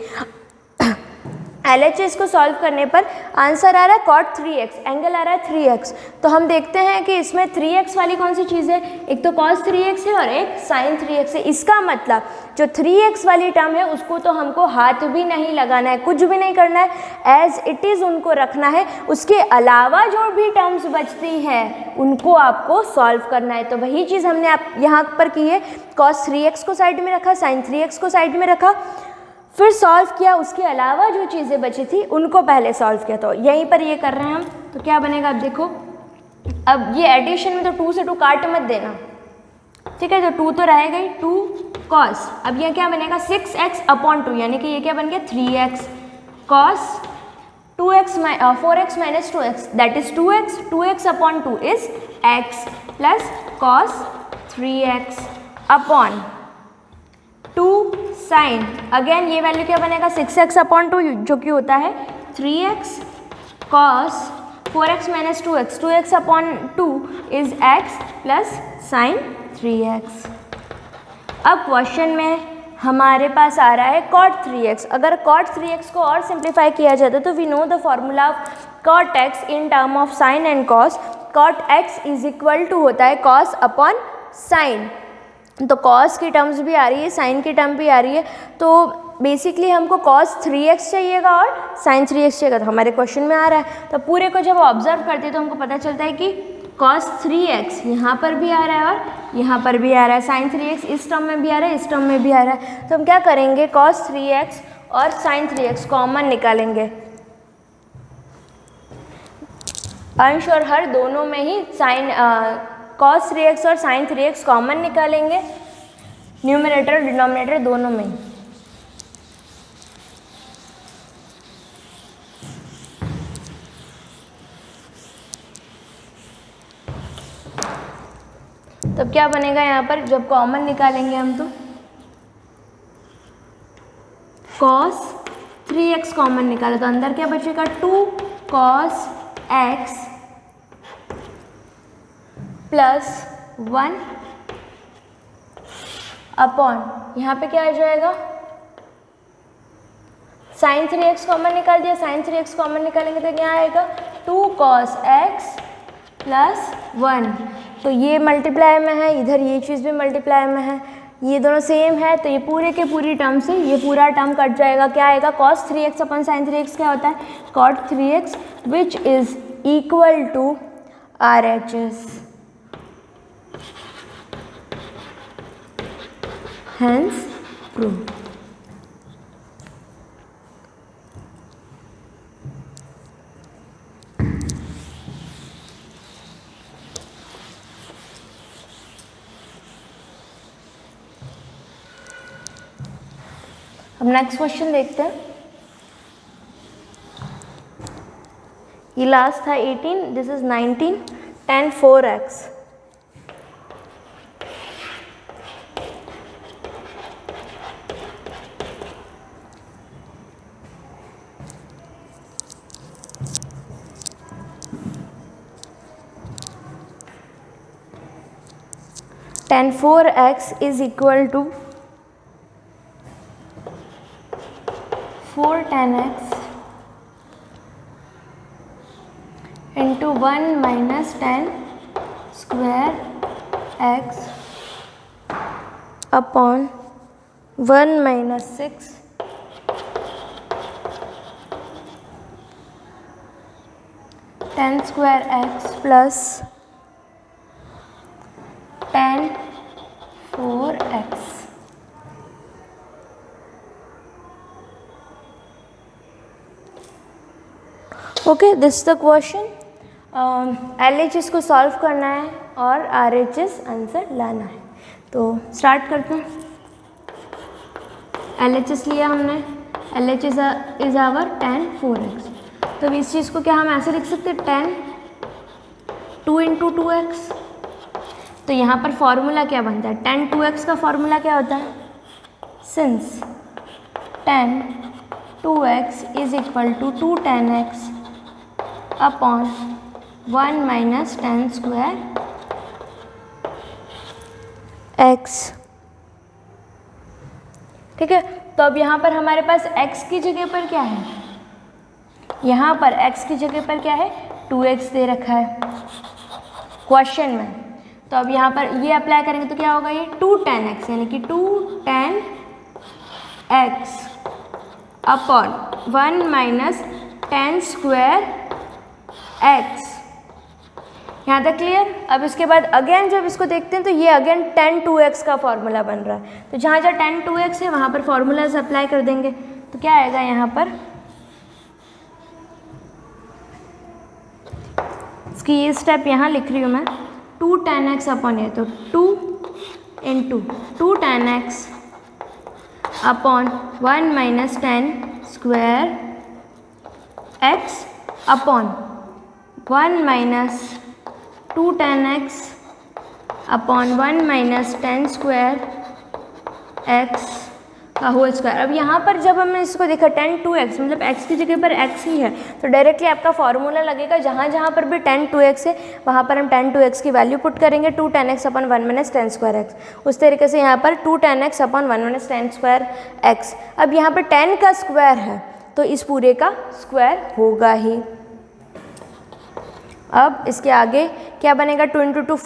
LHS को सॉल्व करने पर आंसर आ रहा है cot 3x, एंगल आ रहा है 3x। तो हम देखते हैं कि इसमें 3x वाली कौन सी चीज़ है, एक तो cos 3x है और एक sin 3x है। इसका मतलब जो 3x वाली टर्म है उसको तो हमको हाथ भी नहीं लगाना है, कुछ भी नहीं करना है, एज इट इज़ उनको रखना है। उसके अलावा जो भी टर्म्स बचती है उनको आपको सॉल्व करना है। तो वही चीज़ हमने आप यहाँ पर की है, cos 3x को साइड में रखा, sin 3x को साइड में रखा, फिर सॉल्व किया, उसके अलावा जो चीज़ें बची थी उनको पहले सॉल्व किया। तो यहीं पर ये कर रहे हैं हम। तो क्या बनेगा, अब देखो, अब ये एडिशन में तो 2 से 2 काट मत देना, ठीक है। तो 2 तो रहेगा ही, 2 cos, अब ये क्या बनेगा 6x अपॉन 2, यानी कि ये क्या बन गया 3x cos 4x minus 2x, that is 2x upon 2 is x plus cos 3x upon 2 sin, again ये वैल्यू क्या बनेगा 6x अपॉन 2, जो कि होता है 3x cos 4x minus 2x upon 2 is x plus sin 3x। अब question में हमारे पास आ रहा है cot 3x। अगर cot 3x को और सिंप्लीफाई किया जाता तो we know the formula of cot x in term of sin and cos। cot x is equal to होता है cos अपॉन sin। तो cos की टर्म्स भी आ रही है, sin की टर्म भी आ रही है, तो बेसिकली हमको cos 3x चाहिएगा और sin 3x चाहिएगा। तो हमारे क्वेश्चन में आ रहा है, तो पूरे को जब ऑब्जर्व करते हैं तो हमको पता चलता है कि cos 3x यहाँ पर भी आ रहा है और यहाँ पर भी आ रहा है, sin 3x इस टर्म में भी आ रहा है, इस टर्म में भी आ रहा है। तो हम क्या करेंगे, cos 3x और sin 3x कॉमन निकालेंगे। अंश और हर दोनों में ही cos 3x और sin 3x कॉमन निकालेंगे, न्यूमरेटर और डिनोमिनेटर दोनों में ही। तब क्या बनेगा यहाँ पर, जब कॉमन निकालेंगे हम तो cos 3x कॉमन निकाले तो अंदर क्या बचेगा, 2 cos x प्लस 1 अपॉन, यहाँ पे क्या आ जाएगा, sin 3x कॉमन निकाल दिया, sin 3x कॉमन निकालेंगे तो क्या आएगा, 2 cos x प्लस 1। तो ये मल्टीप्लाई में है, इधर ये चीज़ भी मल्टीप्लाई में है, ये दोनों सेम है, तो ये पूरे के पूरी टर्म से ये पूरा टर्म कट जाएगा। क्या आएगा, cos 3x अपन sin 3x क्या होता है, cot 3x which is equal to RHS, hence prove. अब नेक्स्ट क्वेश्चन देखते हैं। ये लास्ट था 18, this is 19, tan 4x। tan 4x is equal to 4 tan x into 1 minus tan square x upon 1 minus 6 tan square x plus tan 4x। Okay, this the question. LHS को solve करना है और RHS answer लाना है। तो start करते हैं। LHS लिया हमने, LHS is our tan 4x। तो इस चीज़ को क्या हम ऐसे लिख सकते हैं, tan 2 इंटू 2x। तो यहाँ पर फॉर्मूला क्या बनता है, tan 2x का फॉर्मूला क्या होता है, since tan 2x is equal to 2 tan x upon 1 minus tan square x। ठीक है, तो अब यहाँ पर हमारे पास x की जगह पर क्या है, यहाँ पर x की जगह पर क्या है, 2x दे रखा है क्वेश्चन में। तो अब यहाँ पर ये अप्लाई करेंगे तो क्या होगा, ये 2 tan x यानी कि 2 tan x upon 1 minus tan square x। यहाँ तक क्लियर। अब इसके बाद अगेन जब इसको देखते हैं तो ये अगेन tan 2x का फॉर्मूला बन रहा है। तो जहाँ जहाँ tan 2x है वहाँ पर फॉर्मूलाज अप्लाई कर देंगे। तो क्या आएगा यहाँ पर, इसकी ये स्टेप यहाँ लिख रही हूँ मैं, 2 tan x अपॉन ये, तो 2 into 2 tan x upon 1 minus tan square x upon 1 minus 2 tan x upon 1 minus tan square x का होल स्क्वायर। अब यहाँ पर जब हमने इसको देखा tan 2x मतलब x की जगह पर x ही है, तो डायरेक्टली आपका फॉर्मूला लगेगा, जहाँ जहाँ पर भी tan 2x है वहाँ पर हम tan 2x की वैल्यू पुट करेंगे, 2 tan x upon 1 minus tan square x। उस तरीके से यहाँ पर 2 tan x upon 1 minus tan square x। अब यहाँ पर tan का स्क्वायर है तो इस पूरे का स्क्वायर होगा ही। अब इसके आगे क्या बनेगा, 2 into 2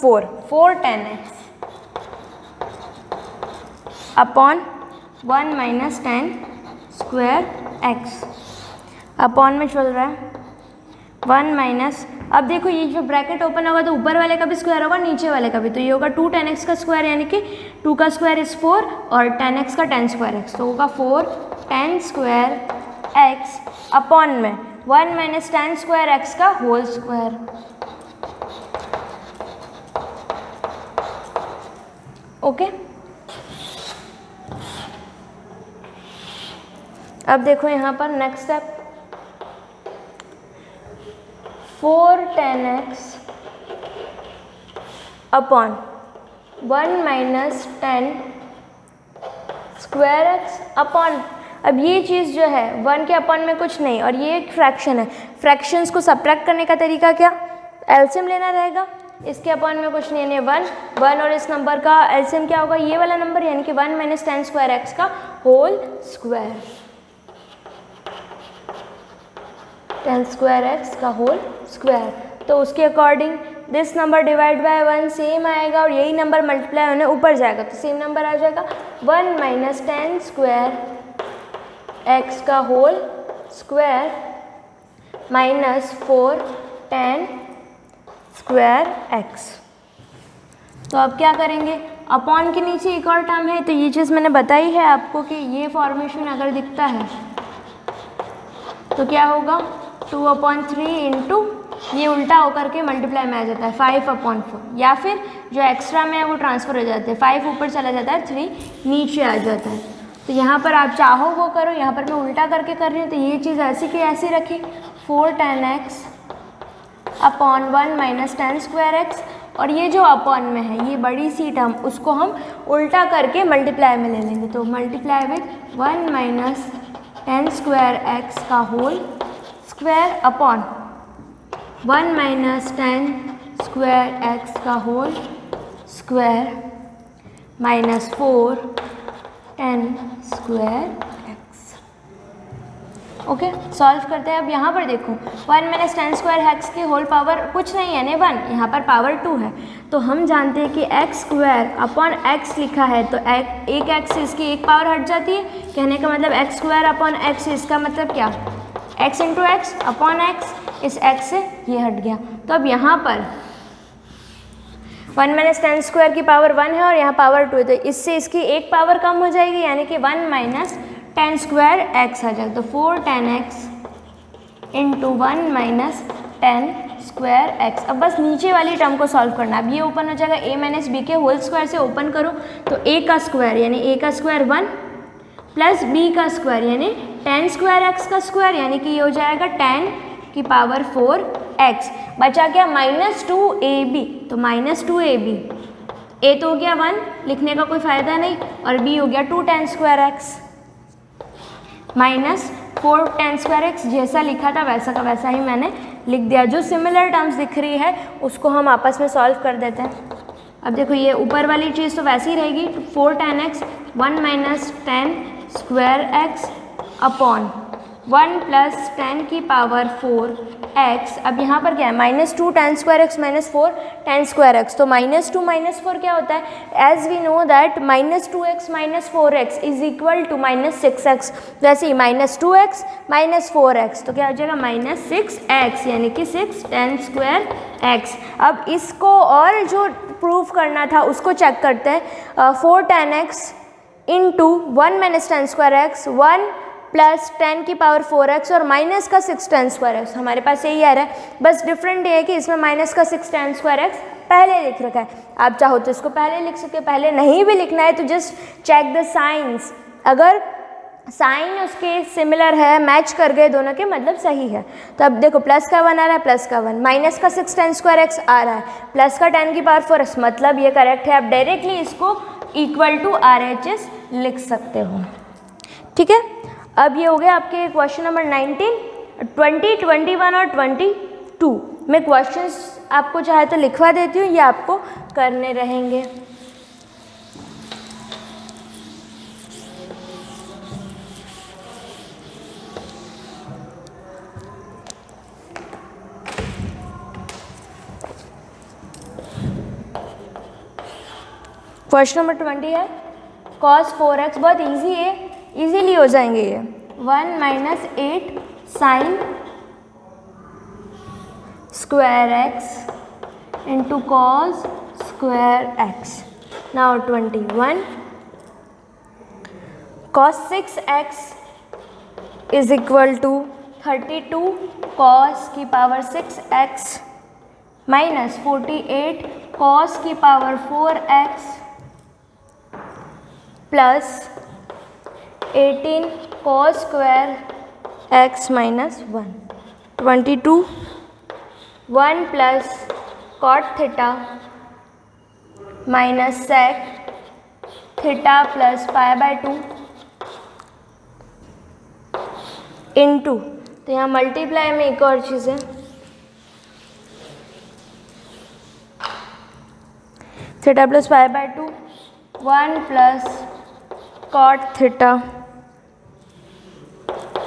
4 tan x upon 1 minus tan square x upon में चल रहा है 1 माइनस, अब देखो ये जो ब्रैकेट ओपन होगा तो ऊपर वाले का भी स्क्वायर होगा, नीचे वाले का भी, तो ये होगा 2 tan x का स्क्वायर, यानी कि 2 का स्क्वायर इज़ 4 और tan x का tan स्क्वायर x, तो होगा 4 tan स्क्वायर x अपॉन में 1 माइनस tan स्क्वायर x का होल स्क्वायर। ओके, अब देखो यहाँ पर next step, 4 tan x upon 1 minus tan square x upon, अब ये चीज़ जो है 1 के अपॉन में कुछ नहीं और ये एक फ्रैक्शन है, फ्रैक्शंस को सब्ट्रैक्ट करने का तरीका क्या, एलसीएम लेना रहेगा, इसके अपॉन में कुछ नहीं, यानी 1 और इस नंबर का एलसीएम क्या होगा, ये वाला नंबर, यानी कि 1 माइनस tan स्क्वायर x का whole square, tan square x का होल स्क्वायर। तो उसके according this number divide by 1 same आएगा और यही नंबर मल्टीप्लाई होने ऊपर जाएगा तो सेम नंबर आ जाएगा, 1 माइनस tan स्क्वायर x का whole square minus 4 tan square x। तो अब क्या करेंगे, अपॉन के नीचे एक और टर्म है, तो ये चीज़ मैंने बताई है आपको कि ये फॉर्मेशन अगर दिखता है तो क्या होगा, 2/3 इंटू ये उल्टा होकर के मल्टीप्लाई में आ जाता है 5/4, या फिर जो एक्स्ट्रा में है वो ट्रांसफ़र हो जाते हैं, 5 ऊपर चला जाता है, 3 नीचे आ जाता है। तो यहाँ पर आप चाहो वो करो, यहाँ पर मैं उल्टा करके कर रही हूँ, तो ये चीज़ ऐसी की ऐसी रखी, 4 tan x upon 1 minus tan square x, और ये जो अपॉन में है ये बड़ी सी टर्म उसको हम उल्टा करके मल्टीप्लाई में ले लेंगे, तो multiply with 1 minus tan square x का whole square upon 1 minus tan square x का whole square minus 4 tan square x। Okay, solve करते हैं। अब यहाँ पर देखो 1 माइनस tan स्क्वायर x की होल पावर कुछ नहीं है, यानी 1, यहाँ पर पावर 2 है, तो हम जानते हैं कि x स्क्वायर अपॉन x लिखा है तो एक x इसकी एक पावर हट जाती है, कहने का मतलब x स्क्वायर अपॉन x, इसका मतलब क्या, x into x upon x, इस x से ये हट गया। तो अब यहाँ पर 1 माइनस tan स्क्वायर की पावर 1 है और यहाँ पावर 2 है, तो इससे इसकी एक पावर कम हो जाएगी, यानी कि 1 माइनस tan स्क्वायर x आ जाएगा, तो 4 tan x into 1 minus tan square x। अब बस नीचे वाली टर्म को सॉल्व करना, अब ये ओपन हो जाएगा, a माइनस बी के होल स्क्वायर से ओपन करो तो a का स्क्वायर यानी a का स्क्वायर 1 प्लस b का स्क्वायर यानी tan स्क्वायर x का स्क्वायर, यानी कि ये हो जाएगा tan की पावर 4x, बचा क्या -2ab, तो -2ab, a तो हो गया 1, लिखने का कोई फ़ायदा नहीं, और b हो गया 2 tan square x minus 4 tan square x, जैसा लिखा था वैसा का वैसा ही मैंने लिख दिया। जो सिमिलर टर्म्स दिख रही है उसको हम आपस में सॉल्व कर देते हैं। अब देखो ये ऊपर वाली चीज़ तो वैसी ही रहेगी, 4 tan x 1 minus tan square x upon 1 plus tan की पावर 4x। अब यहाँ पर क्या है, -2 tan square x minus 4 tan square x, तो -2 माइनस 4 क्या होता है, as we know that -2x minus 4x is equal to -6x, वैसे ही -2x माइनस 4x तो क्या हो जाएगा -6x, यानी कि 6 tan स्क्वायर x। अब इसको और जो प्रूफ करना था उसको चेक करते हैं, 4 tan x into 1 minus tan square x, 1 plus 10 की पावर 4x और माइनस का 6 tan स्क्वायर x, हमारे पास यही आ रहा है, बस डिफरेंट ये है कि इसमें माइनस का 6 tan स्क्वायर x पहले लिख रखा है। आप चाहो तो इसको पहले लिख सकते, पहले नहीं भी लिखना है तो जस्ट चेक द साइंस, अगर साइन उसके सिमिलर है, मैच कर गए दोनों के, मतलब सही है। तो अब देखो प्लस का 1 आ रहा है, प्लस का 1, माइनस का 6 tan स्क्वायर x आ रहा है, प्लस का 10 की पावर 4x, मतलब ये करेक्ट है। आप डायरेक्टली इसको इक्वल टू RHS लिख सकते हो, ठीक है। अब ये हो गया आपके क्वेश्चन नंबर 19, 20, 21 और 22। मैं क्वेश्चंस आपको चाहे तो लिखवा देती हूँ, ये आपको करने रहेंगे। क्वेश्चन नंबर 20 है cos 4x, बहुत इजी है, इजीली हो जाएंगे ये। 1 minus 8 sine square x into cos square x. Now 21 cos 6x is equal to 32 cos की पावर 6x minus 48 cos की power 4x plus 18 cos square x minus 1. 22 1 plus cot theta minus sec theta plus pi by 2 into, तो यहाँ multiply में एक और चीज़ है, theta plus pi by 2 1 plus cot theta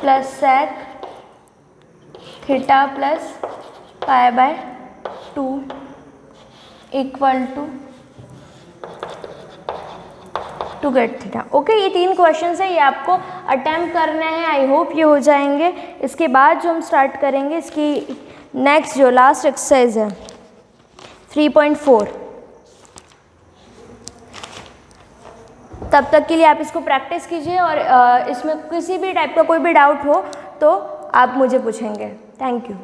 plus sec theta plus pi by 2 equal to get theta. Okay, ये 3 questions है, ये आपको अटेम्प्ट करने हैं. आई होप ये हो जाएंगे. इसके बाद जो हम स्टार्ट करेंगे, इसकी नेक्स्ट जो लास्ट एक्सरसाइज है 3.4, तब तक के लिए आप इसको प्रैक्टिस कीजिए और इसमें किसी भी टाइप का कोई भी डाउट हो तो आप मुझे पूछेंगे. Thank you.